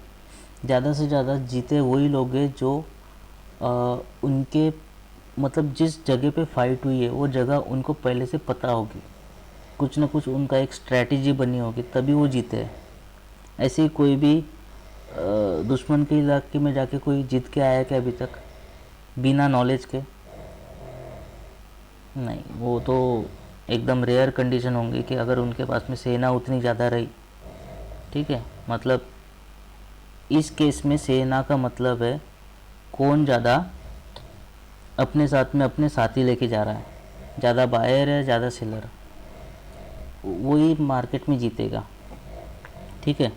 ज़्यादा से ज़्यादा जीते वही लोग हैं जो उनके मतलब जिस जगह पे फाइट हुई है वो जगह उनको पहले से पता होगी, कुछ ना कुछ उनका एक स्ट्रैटेजी बनी होगी, तभी वो जीते हैं। ऐसे ही कोई भी दुश्मन के इलाके में जाके कोई जीत के आया क्या अभी तक बिना नॉलेज के? नहीं, वो तो एकदम रेयर कंडीशन होंगी कि अगर उनके पास में सेना उतनी ज़्यादा रही, ठीक है। मतलब इस केस में सेना का मतलब है कौन ज़्यादा अपने साथ में अपने साथी लेके जा रहा है, ज़्यादा बायर है ज़्यादा सेलर, वही मार्केट में जीतेगा, ठीक है।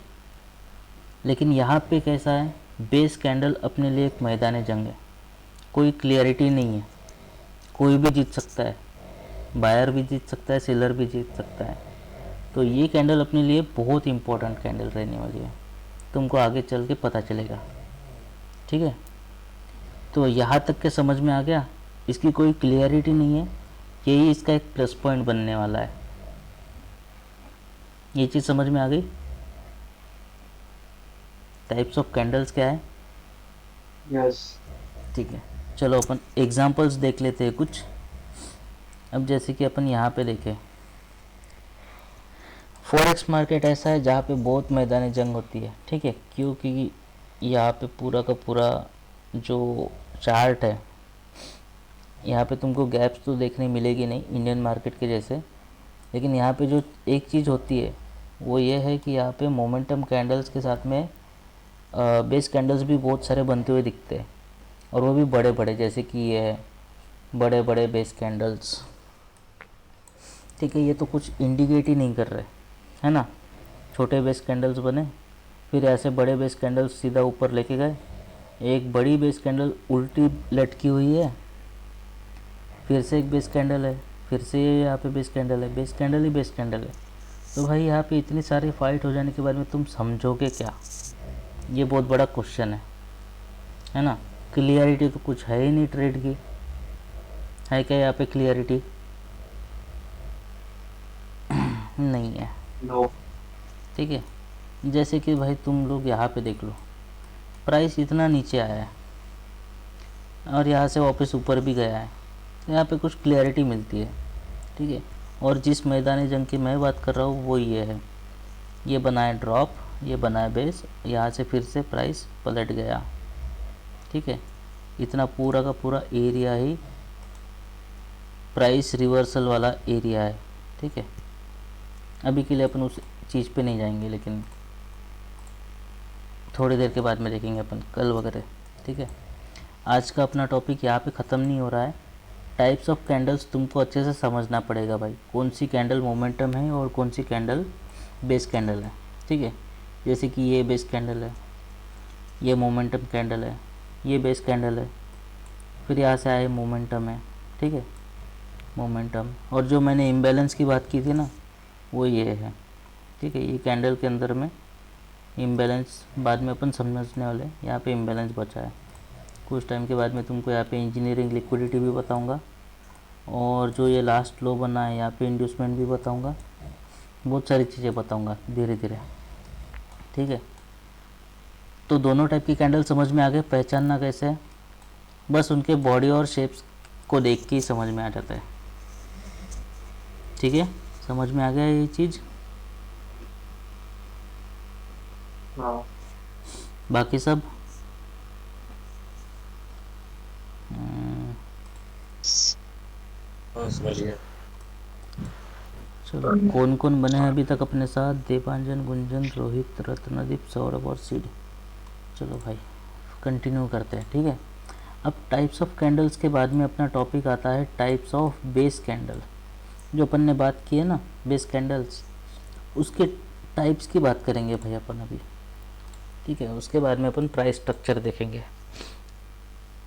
लेकिन यहाँ पे कैसा है, बेस कैंडल अपने लिए एक मैदान जंग है, कोई क्लियरिटी नहीं है, कोई भी जीत सकता है, बायर भी जीत सकता है, सेलर भी जीत सकता है। तो ये कैंडल अपने लिए बहुत इंपॉर्टेंट कैंडल रहने वाली है, तुमको आगे चल के पता चलेगा, ठीक है। तो यहाँ तक के समझ में आ गया, इसकी कोई क्लियरिटी नहीं है, यही इसका एक प्लस पॉइंट बनने वाला है। ये चीज़ समझ में आ गई? टाइप्स ऑफ कैंडल्स क्या है? यस। ठीक है, चलो अपन एग्जांपल्स देख लेते हैं कुछ। अब जैसे कि अपन यहाँ पे देखें, फॉरेक्स मार्केट ऐसा है जहाँ पे बहुत मैदानी जंग होती है, ठीक है। क्योंकि यहाँ पे पूरा का पूरा जो चार्ट है, यहाँ पे तुमको गैप्स तो देखने मिलेगी नहीं इंडियन मार्केट के जैसे, लेकिन यहाँ पे जो एक चीज़ होती है वो ये है कि यहाँ पे मोमेंटम कैंडल्स के साथ में बेस कैंडल्स भी बहुत सारे बनते हुए दिखते हैं, और वो भी बड़े बड़े, जैसे कि ये है बड़े बड़े बेस कैंडल्स, ठीक है। ये तो कुछ इंडिकेट ही नहीं कर रहे, है ना। छोटे बेस कैंडल्स बने, फिर ऐसे बड़े बेस कैंडल्स सीधा ऊपर लेके गए, एक बड़ी बेस कैंडल उल्टी लटकी हुई है, फिर से एक बेस कैंडल है, फिर से यहाँ पे बेस कैंडल है, बेस कैंडल ही बेस कैंडल है। तो भाई यहाँ पे इतनी सारी फाइट हो जाने के बाद में तुम समझोगे क्या, ये बहुत बड़ा क्वेश्चन है ना। क्लियरिटी तो कुछ है ही नहीं ट्रेड की, है क्या यहाँ पे क्लियरिटी? नहीं है, नो। ठीक है। जैसे कि भाई तुम लोग यहाँ पे देख लो, प्राइस इतना नीचे आया है और यहाँ से वापस ऊपर भी गया है, यहाँ पे कुछ क्लियरिटी मिलती है, ठीक है। और जिस मैदानी जंग की मैं बात कर रहा हूँ वो ये है, ये बनाए ड्रॉप, ये बनाए बेस, यहाँ से फिर से प्राइस पलट गया, ठीक है। इतना पूरा का पूरा एरिया ही प्राइस रिवर्सल वाला एरिया है, ठीक है। अभी के लिए अपन उस चीज़ पे नहीं जाएंगे, लेकिन थोड़ी देर के बाद में देखेंगे अपन कल वगैरह, ठीक है। आज का अपना टॉपिक यहाँ पे ख़त्म नहीं हो रहा है। टाइप्स ऑफ कैंडल्स तुमको अच्छे से समझना पड़ेगा भाई, कौन सी कैंडल मोमेंटम है और कौन सी कैंडल बेस कैंडल है। ठीक है, जैसे कि ये बेस कैंडल है, ये मोमेंटम कैंडल है, ये बेस कैंडल है, फिर यहाँ से आए मोमेंटम है। ठीक है, मोमेंटम। और जो मैंने इम्बैलेंस की बात की थी ना, वो ये है। ठीक है, ये कैंडल के अंदर में इम्बैलेंस बाद में अपन समझने वाले। यहाँ पे इम्बैलेंस बचा है। कुछ टाइम के बाद मैं तुमको यहाँ पे इंजीनियरिंग लिक्विडिटी भी बताऊँगा, और जो ये लास्ट लो बना है यहाँ पे इंड्यूसमेंट भी बताऊँगा। बहुत सारी चीज़ें बताऊँगा धीरे धीरे। ठीक है, तो दोनों टाइप की कैंडल समझ में आ गए। पहचानना कैसे है, बस उनके बॉडी और शेप्स को देख के ही समझ में आ जाता है। ठीक है, समझ में आ गया ये चीज़। हाँ। बाकी सब हाँ समझ गया। चलो, कौन कौन बने हैं अभी तक अपने साथ? देवांजन, गुंजन, रोहित, रत्नदीप, सौरभ और सीडी। चलो भाई, कंटिन्यू करते हैं। ठीक है, अब टाइप्स ऑफ कैंडल्स के बाद में अपना टॉपिक आता है टाइप्स ऑफ बेस कैंडल। जो अपन ने बात की है ना बेस कैंडल्स, उसके टाइप्स की बात करेंगे भाई अपन अभी। ठीक है, उसके बाद में अपन प्राइस स्ट्रक्चर देखेंगे।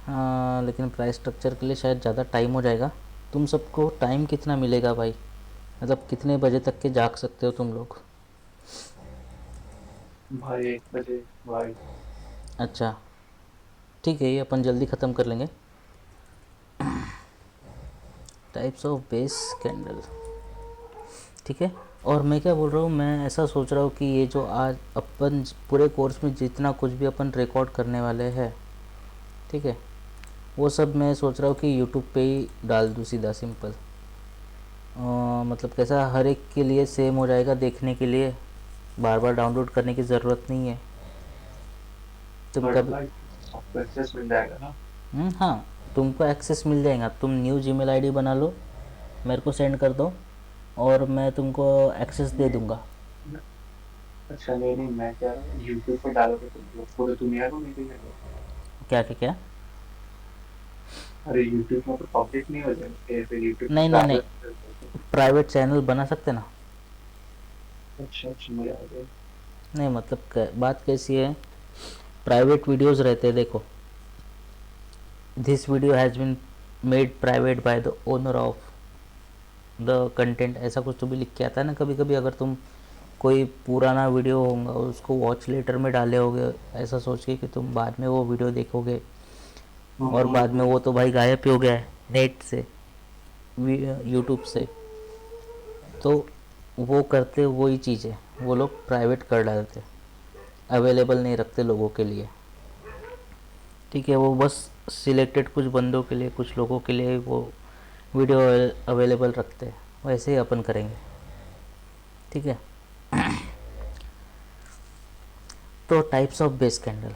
हाँ, लेकिन प्राइस स्ट्रक्चर के लिए शायद ज़्यादा टाइम हो जाएगा। तुम सबको टाइम कितना मिलेगा भाई, मतलब कितने बजे तक के जाग सकते हो तुम लोग? भाई 1 बजे भाई। अच्छा, ठीक है, ये अपन जल्दी ख़त्म कर लेंगे। Types of base candle. ठीक है, और मैं क्या बोल रहा हूँ, मैं ऐसा सोच रहा हूँ कि ये जो आज अपन पूरे कोर्स में जितना कुछ भी अपन रिकॉर्ड करने वाले हैं, ठीक है, वो सब मैं सोच रहा हूँ कि यूट्यूब पे ही डाल दूँ सीधा सिंपल। मतलब कैसा, हर एक के लिए सेम हो जाएगा देखने के लिए, बार बार डाउनलोड करने की ज़रूरत नहीं है। तुम बट कभी भाई आपको एक्सेस मिल जाएगा ना? हाँ, तुमको एक्सेस मिल जाएगा। तुम न्यू जीमेल आईडी बना लो, मेरे को सेंड कर दो, और मैं तुमको एक्सेस दे नहीं। दूंगा। अच्छा, नहीं नहीं, मैं कह रहा हूँ यूट्यूब पे डालोगे तो पूरे दुनिया को मिलेगा क्या? क्या क्या क्या? अरे यूट्यूब में तो पब्लिक नहीं हो जाएगा, फिर यूट्यूब नहीं नहीं नहीं, प्राइवेट कर देते। प्राइवेट चैनल बना सकते ना। अच्छा अच्छा, मुझे आ गया। नहीं मतलब बात कैसी है, प्राइवेट वीडियोस रहते हैं। देखो, this video has been made private by the owner of the content, ऐसा कुछ तो भी लिख के आता है ना कभी कभी। अगर तुम कोई पुराना वीडियो होगा उसको वॉच लेटर में डाले होगे, ऐसा सोच के कि तुम बाद में वो वीडियो देखोगे, और बाद में वो तो भाई गायब ही हो गया है नेट से, यूट्यूब से। तो वो करते वही चीज़ है, वो लोग प्राइवेट कर डालते, अवेलेबल नहीं रखते लोगों के लिए। ठीक है, वो बस सिलेक्टेड कुछ बंदों के लिए, कुछ लोगों के लिए वो वीडियो अवेलेबल रखते हैं। वैसे ही अपन करेंगे। ठीक है, तो टाइप्स ऑफ बेस कैंडल।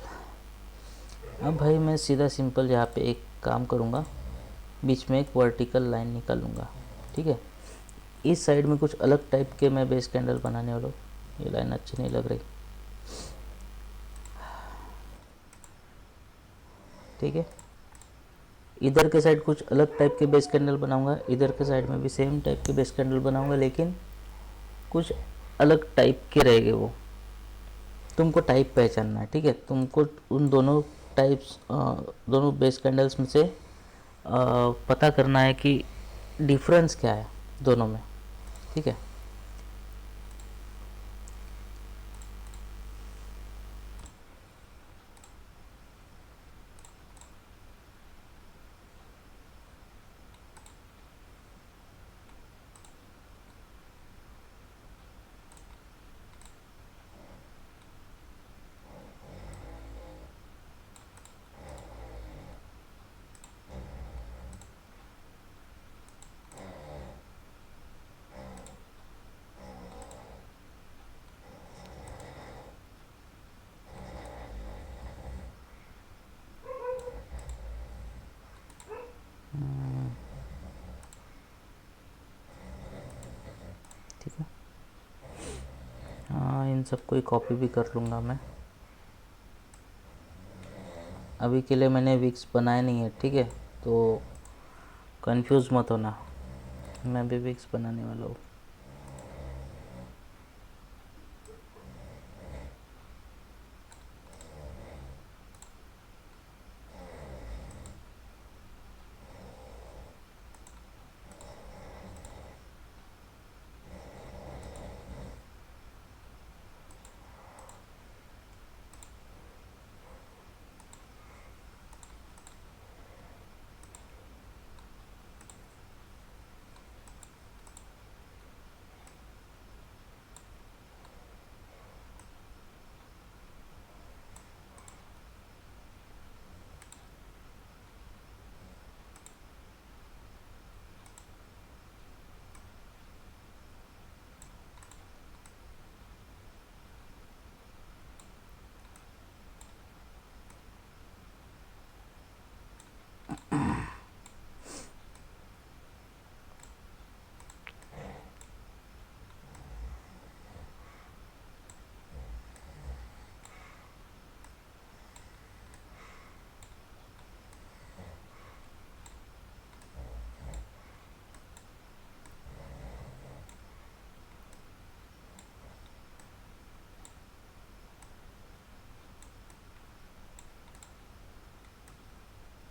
अब भाई मैं सीधा सिंपल यहाँ पे एक काम करूँगा, बीच में एक वर्टिकल लाइन निकालूँगा। ठीक है, इस साइड में कुछ अलग टाइप के मैं बेस कैंडल बनाने वाला हूँ। ये लाइन अच्छी नहीं लग रही। ठीक है, इधर के साइड कुछ अलग टाइप के बेस कैंडल बनाऊंगा, इधर के साइड में भी सेम टाइप के बेस कैंडल बनाऊंगा, लेकिन कुछ अलग टाइप के रहेंगे वो। तुमको टाइप पहचानना है। ठीक है, तुमको उन दोनों टाइप्स, दोनों बेस कैंडल्स में से पता करना है कि डिफरेंस क्या है दोनों में। ठीक है, ठीक है। हाँ, इन सब को कॉपी भी कर लूँगा मैं। अभी के लिए मैंने विक्स बनाए नहीं है, ठीक है, तो कंफ्यूज मत होना, मैं भी विक्स बनाने वाला हूँ।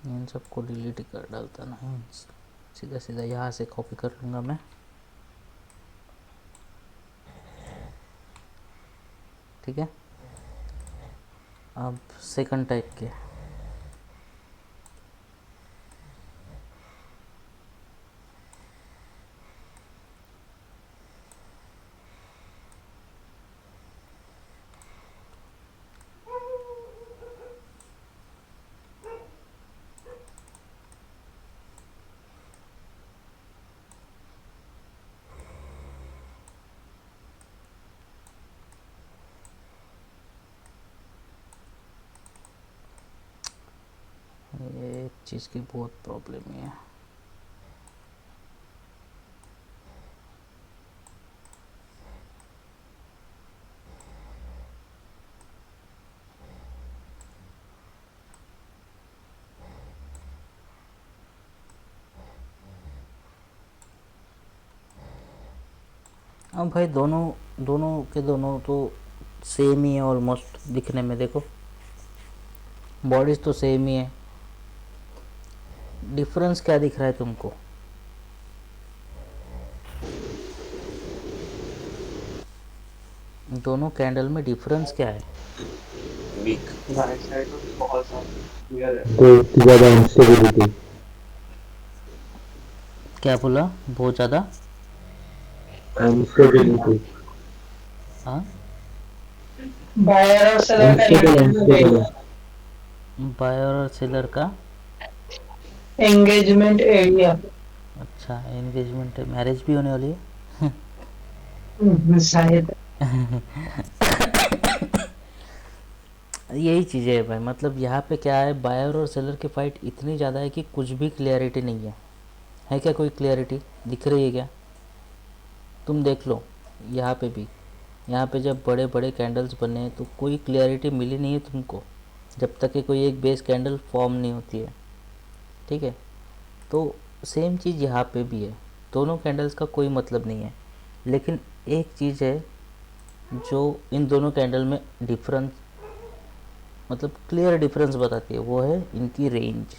इन सबको डिलीट कर डालता नहीं, सीधा सीधा यहाँ से कॉपी कर लूँगा मैं, ठीक है। अब सेकंड टाइप के, ये एक चीज़ की बहुत प्रॉब्लम है। अब भाई दोनों दोनों के दोनों तो सेम ही है ऑलमोस्ट दिखने में, देखो बॉडीज तो सेम ही है, डिफरेंस क्या दिख रहा है तुमको? दोनों कैंडल में डिफरेंस क्या है? वीक, राइट साइड में बहुत सारे क्लियर है। बहुत ज़्यादा इंस्टेबिलिटी। क्या बोला? बहुत ज़्यादा इंस्टेबिलिटी। हाँ, बायर और सेलर का इंस्टेबल। बायर और सेलर का एंगेजमेंट एरिया अच्छा एंगेजमेंट, मैरिज भी होने वाली है। शायद। यही चीज़ें है भाई, मतलब यहाँ पे क्या है, बायर और सेलर की फाइट इतनी ज़्यादा है कि कुछ भी क्लियरिटी नहीं है क्या? कोई क्लियरिटी दिख रही है क्या? तुम देख लो यहाँ पे भी, यहाँ पे जब बड़े बड़े कैंडल्स बने हैं तो कोई क्लियरिटी मिली नहीं है तुमको, जब तक कि कोई एक बेस कैंडल फॉर्म नहीं होती है, ठीक है। तो सेम चीज़ यहाँ पे भी है, दोनों कैंडल्स का कोई मतलब नहीं है, लेकिन एक चीज़ है जो इन दोनों कैंडल में डिफरेंस, मतलब क्लियर डिफरेंस बताती है, वो है इनकी रेंज,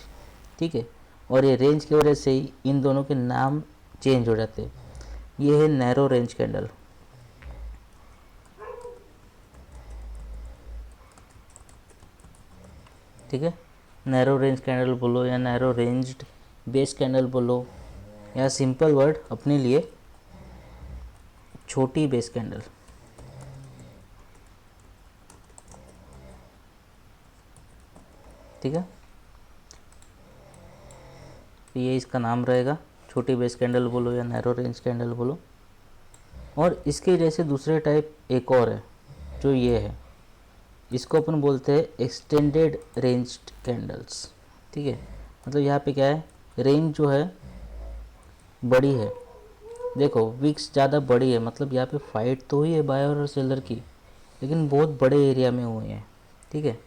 ठीक है। और ये रेंज की वजह से ही इन दोनों के नाम चेंज हो जाते हैं। ये है नैरो रेंज कैंडल, ठीक है। नैरो रेंज कैंडल बोलो या नैरो रेंज्ड बेस कैंडल बोलो, या सिंपल वर्ड अपने लिए छोटी बेस कैंडल, ठीक है। तो ये इसका नाम रहेगा, छोटी बेस कैंडल बोलो या नैरो रेंज कैंडल बोलो। और इसके जैसे दूसरे टाइप एक और है जो ये है, इसको अपन बोलते हैं एक्सटेंडेड रेंज्ड कैंडल्स, ठीक है। मतलब यहाँ पे क्या है, रेंज जो है बड़ी है, देखो विक्स ज़्यादा बड़ी है, मतलब यहाँ पे फाइट तो हुई है बायर और सेलर की, लेकिन बहुत बड़े एरिया में हुए हैं, ठीक है।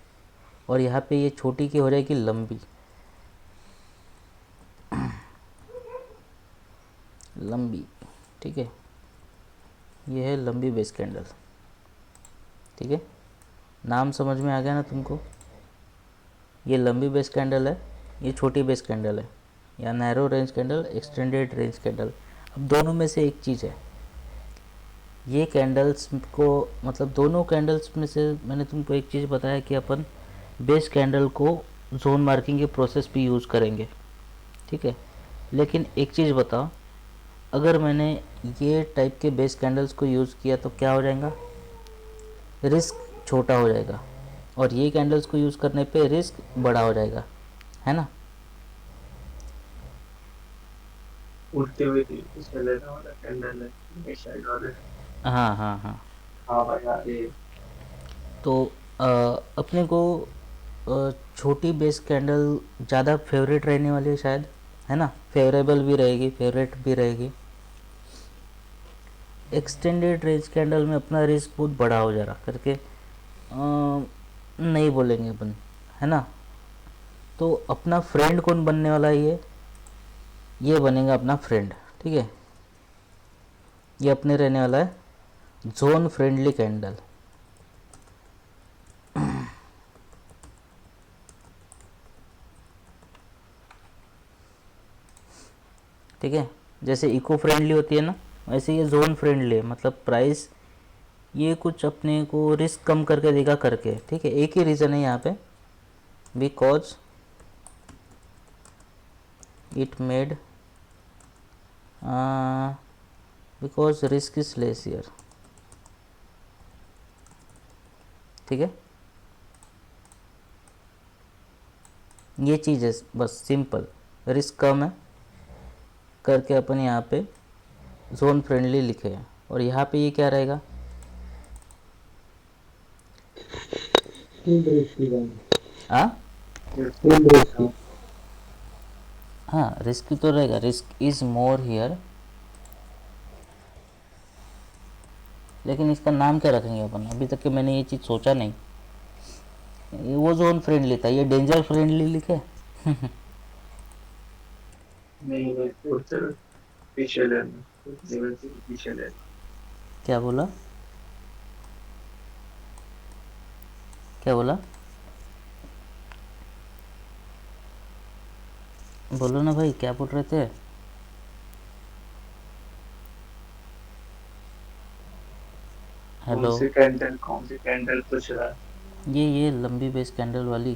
और यहाँ पे ये छोटी की हो जाएगी लंबी, लंबी, ठीक है। ये है लंबी बेस कैंडल, ठीक है। नाम समझ में आ गया ना तुमको? ये लंबी बेस कैंडल है, ये छोटी बेस कैंडल है, या narrow range candle, extended range candle. अब दोनों में से एक चीज़ है, ये कैंडल्स को, मतलब दोनों कैंडल्स में से मैंने तुमको एक चीज़ बताया कि अपन बेस कैंडल को जोन मार्किंग के प्रोसेस भी यूज़ करेंगे, ठीक है। लेकिन एक चीज़ बताओ, अगर मैंने ये टाइप के बेस कैंडल्स को यूज़ किया तो क्या हो जाएगा? रिस्क छोटा हो जाएगा, और ये कैंडल्स को यूज़ करने पे रिस्क बड़ा हो जाएगा, है ना। उड़ते हुए चलेगा वाला कैंडल है, एक साइड वाले। हाँ हाँ हाँ। हाँ भाई हाँ, ये तो अपने को छोटी बेस कैंडल ज़्यादा फेवरेट रहने वाली है शायद, है ना, फेवरेबल भी रहेगी, फेवरेट भी रहेगी। एक्सटेंडेड रेंज कैंडल में अपना रिस्क बहुत बड़ा हो जा रहा करके नहीं बोलेंगे अपन, है ना। तो अपना फ्रेंड कौन बनने वाला है? ये बनेगा अपना फ्रेंड, ठीक है। ये अपने रहने वाला है जोन फ्रेंडली कैंडल, ठीक है। जैसे इको फ्रेंडली होती है ना, वैसे ये जोन फ्रेंडली है, मतलब प्राइस ये कुछ अपने को रिस्क कम करके देगा करके, ठीक है। एक ही रीज़न है यहाँ पे, because it made because risk is less here, ठीक है। ये चीज़ है बस, सिंपल, रिस्क कम है करके अपन यहाँ पे जोन फ्रेंडली लिखे हैं। और यहाँ पे ये क्या रहेगा? फुल रिस्की गान, हाँ फुल रिस्की। हाँ, रिस्क तो रहेगा, रिस्क इज मोर हियर, लेकिन इसका नाम क्या रखेंगे अपन? अभी तक के मैंने ये चीज़ सोचा नहीं। वो जोन फ्रेंडली था, ये डेंजर फ्रेंडली लिखे। नहीं भाई, उड़ते हुए पीछे लेना, उड़ते हुए पीछे लेना। क्या बोला? क्या बोला? बोलो ना भाई, क्या बोल रहे थे? हेलो। कौन सी कैंडल पूछ रहा है? ये लंबी बेस कैंडल वाली,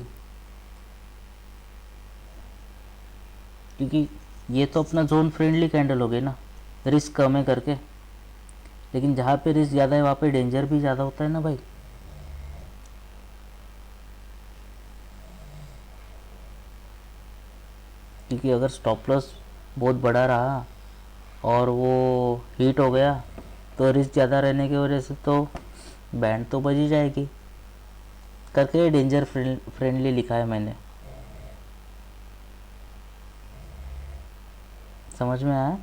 क्योंकि ये तो अपना जोन फ्रेंडली कैंडल हो गई ना, रिस्क कम है करके। लेकिन जहाँ पे रिस्क ज़्यादा है वहाँ पे डेंजर भी ज़्यादा होता है ना भाई। क्योंकि अगर स्टॉप लॉस बहुत बड़ा रहा और वो हीट हो गया तो रिस्क ज़्यादा रहने की वजह से तो बैंड तो बज ही जाएगी करके डेंजर फ्रेंडली लिखा है मैंने। समझ में आया?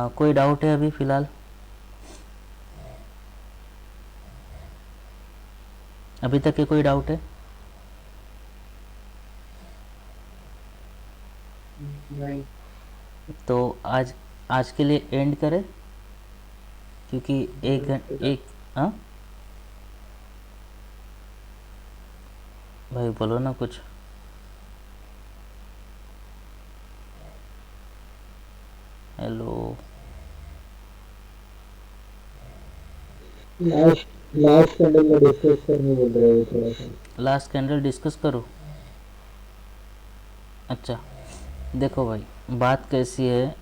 कोई डाउट है अभी फ़िलहाल? अभी तक के कोई डाउट है? नहीं। तो आज के लिए एंड करें, क्योंकि एक हाँ भाई बोलो ना कुछ। हेलो। लास्ट कैंडल का डिस्कस करने बोल रहे हो थोड़ा सा। लास्ट कैंडल डिस्कस करो? अच्छा, देखो भाई बात कैसी है।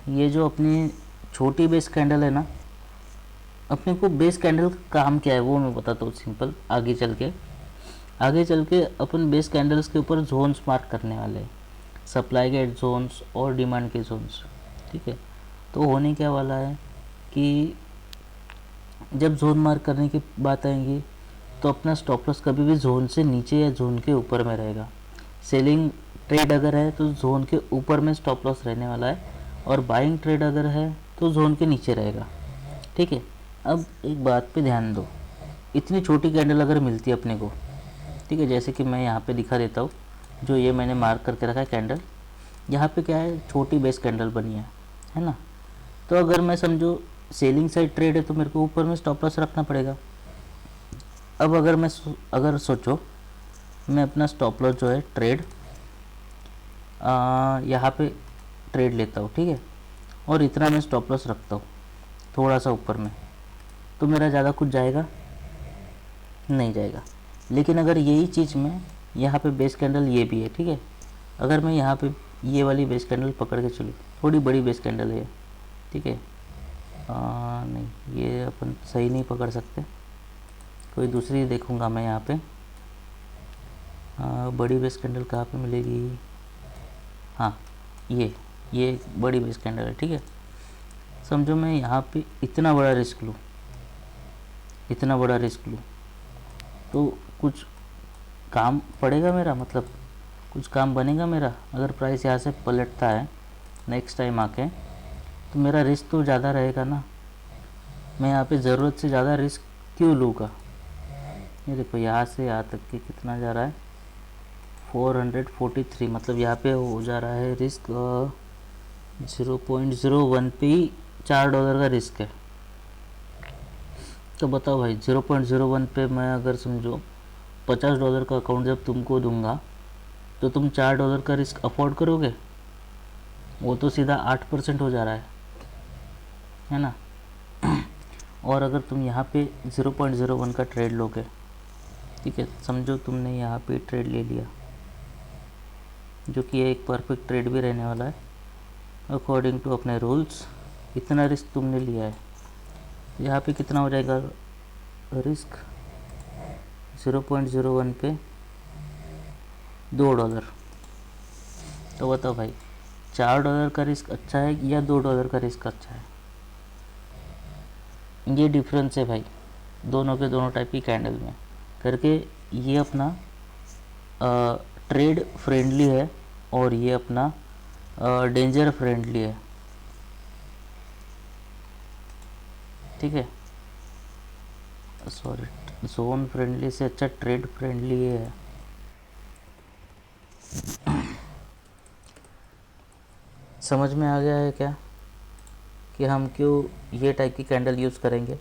ये जो अपनी छोटी बेस कैंडल है ना, अपने को बेस कैंडल का काम क्या है वो मैं बताता हूँ सिंपल। आगे चल के अपन बेस कैंडल्स के ऊपर जोन्स मार्क करने वाले हैं, सप्लाई के जोन्स और डिमांड के जोन्स, ठीक है। तो होने क्या वाला है कि जब जोन मार्क करने की बात आएगी तो अपना स्टॉप लॉस कभी भी जोन से नीचे या जोन के ऊपर में रहेगा। सेलिंग ट्रेड अगर है तो जोन के ऊपर में स्टॉप लॉस रहने वाला है, और बाइंग ट्रेड अगर है तो जोन के नीचे रहेगा, ठीक है। अब एक बात पे ध्यान दो, इतनी छोटी कैंडल अगर मिलती है अपने को, ठीक है, जैसे कि मैं यहाँ पे दिखा देता हूँ, जो ये मैंने मार्क करके रखा है कैंडल, यहाँ पे क्या है, छोटी बेस कैंडल बनी है ना। तो अगर मैं समझो सेलिंग साइड ट्रेड है तो मेरे को ऊपर में स्टॉप लॉस रखना पड़ेगा। अब अगर सोचो मैं अपना स्टॉप लॉस जो है ट्रेड यहाँ पे ट्रेड लेता हूँ, ठीक है, और इतना मैं स्टॉप लॉस रखता हूँ थोड़ा सा ऊपर में, तो मेरा ज़्यादा कुछ जाएगा नहीं जाएगा। लेकिन अगर यही चीज़ मैं यहाँ पे बेस कैंडल ये भी है, ठीक है, अगर मैं यहाँ पे ये वाली बेस कैंडल पकड़ के चलूँ, थोड़ी बड़ी बेस कैंडल है, ठीक है, नहीं ये अपन सही नहीं पकड़ सकते, कोई दूसरी देखूँगा मैं यहाँ पे। बड़ी बेस कैंडल कहाँ पे मिलेगी, हाँ ये बड़ी बेस कैंडल है, ठीक है। समझो मैं यहाँ पे इतना बड़ा रिस्क लूँ तो कुछ काम पड़ेगा मेरा, मतलब कुछ काम बनेगा मेरा। अगर प्राइस यहाँ से पलटता है नेक्स्ट टाइम आके, तो मेरा रिस्क तो ज़्यादा रहेगा ना। मैं यहाँ पे ज़रूरत से ज़्यादा रिस्क क्यों लूँगा। ये देखो यहाँ से यहाँ तक के कितना जा रहा है, 443, मतलब यहाँ पे हो जा रहा है रिस्क 0.01 पे ही $4 का रिस्क है। तो बताओ भाई, 0.01 पे मैं अगर समझो $50 का अकाउंट जब तुमको दूंगा तो तुम $4 का रिस्क अफोर्ड करोगे। वो तो सीधा 8% हो जा रहा है ना। और अगर तुम यहाँ पे 0.01 का ट्रेड लोगे, ठीक है, समझो तुमने यहाँ पे ट्रेड ले लिया, जो कि एक परफेक्ट ट्रेड भी रहने वाला है अकॉर्डिंग टू अपने रूल्स। इतना रिस्क तुमने लिया है, यहाँ पे कितना हो जाएगा रिस्क, 0.01 पे $2। तो बताओ भाई, $4 का रिस्क अच्छा है या $2 का रिस्क अच्छा है। ये डिफरेंस है भाई दोनों के दोनों टाइप की कैंडल में करके। ये अपना ट्रेड फ्रेंडली है और ये अपना डेंजर फ्रेंडली है, ठीक है, सॉरी, जोन फ्रेंडली से अच्छा ट्रेड फ्रेंडली है। समझ में आ गया है क्या कि हम क्यों ये टाइप की कैंडल यूज़ करेंगे।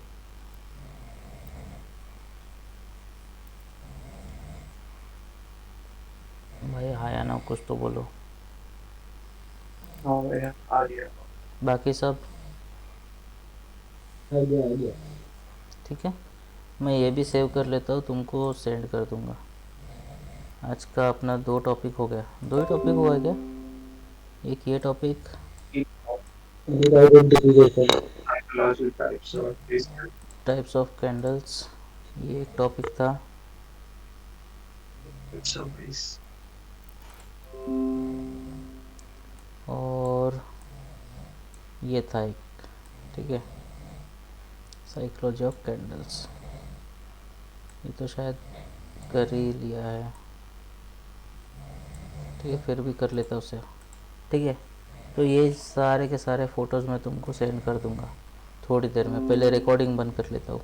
भाई आया ना, कुछ तो बोलो। हाँ भैया आ गया। बाकी सब आ गया। ठीक है, मैं ये भी सेव कर लेता हूँ, तुमको सेंड कर दूँगा। आज का अपना 2 टॉपिक हो गया, 2 ही टॉपिक हुआ है क्या, एक ये topic identification Psychological types of this types of candles, ये एक टॉपिक था। service. और ये था एक, ठीक है, साइकोलॉजी ऑफ कैंडल्स, ये तो शायद कर ही लिया है, ठीक है, फिर भी कर लेता हूँ उसे, ठीक है। तो ये सारे के सारे फ़ोटोज़ मैं तुमको सेंड कर दूँगा थोड़ी देर में, पहले रिकॉर्डिंग बंद कर लेता हूँ।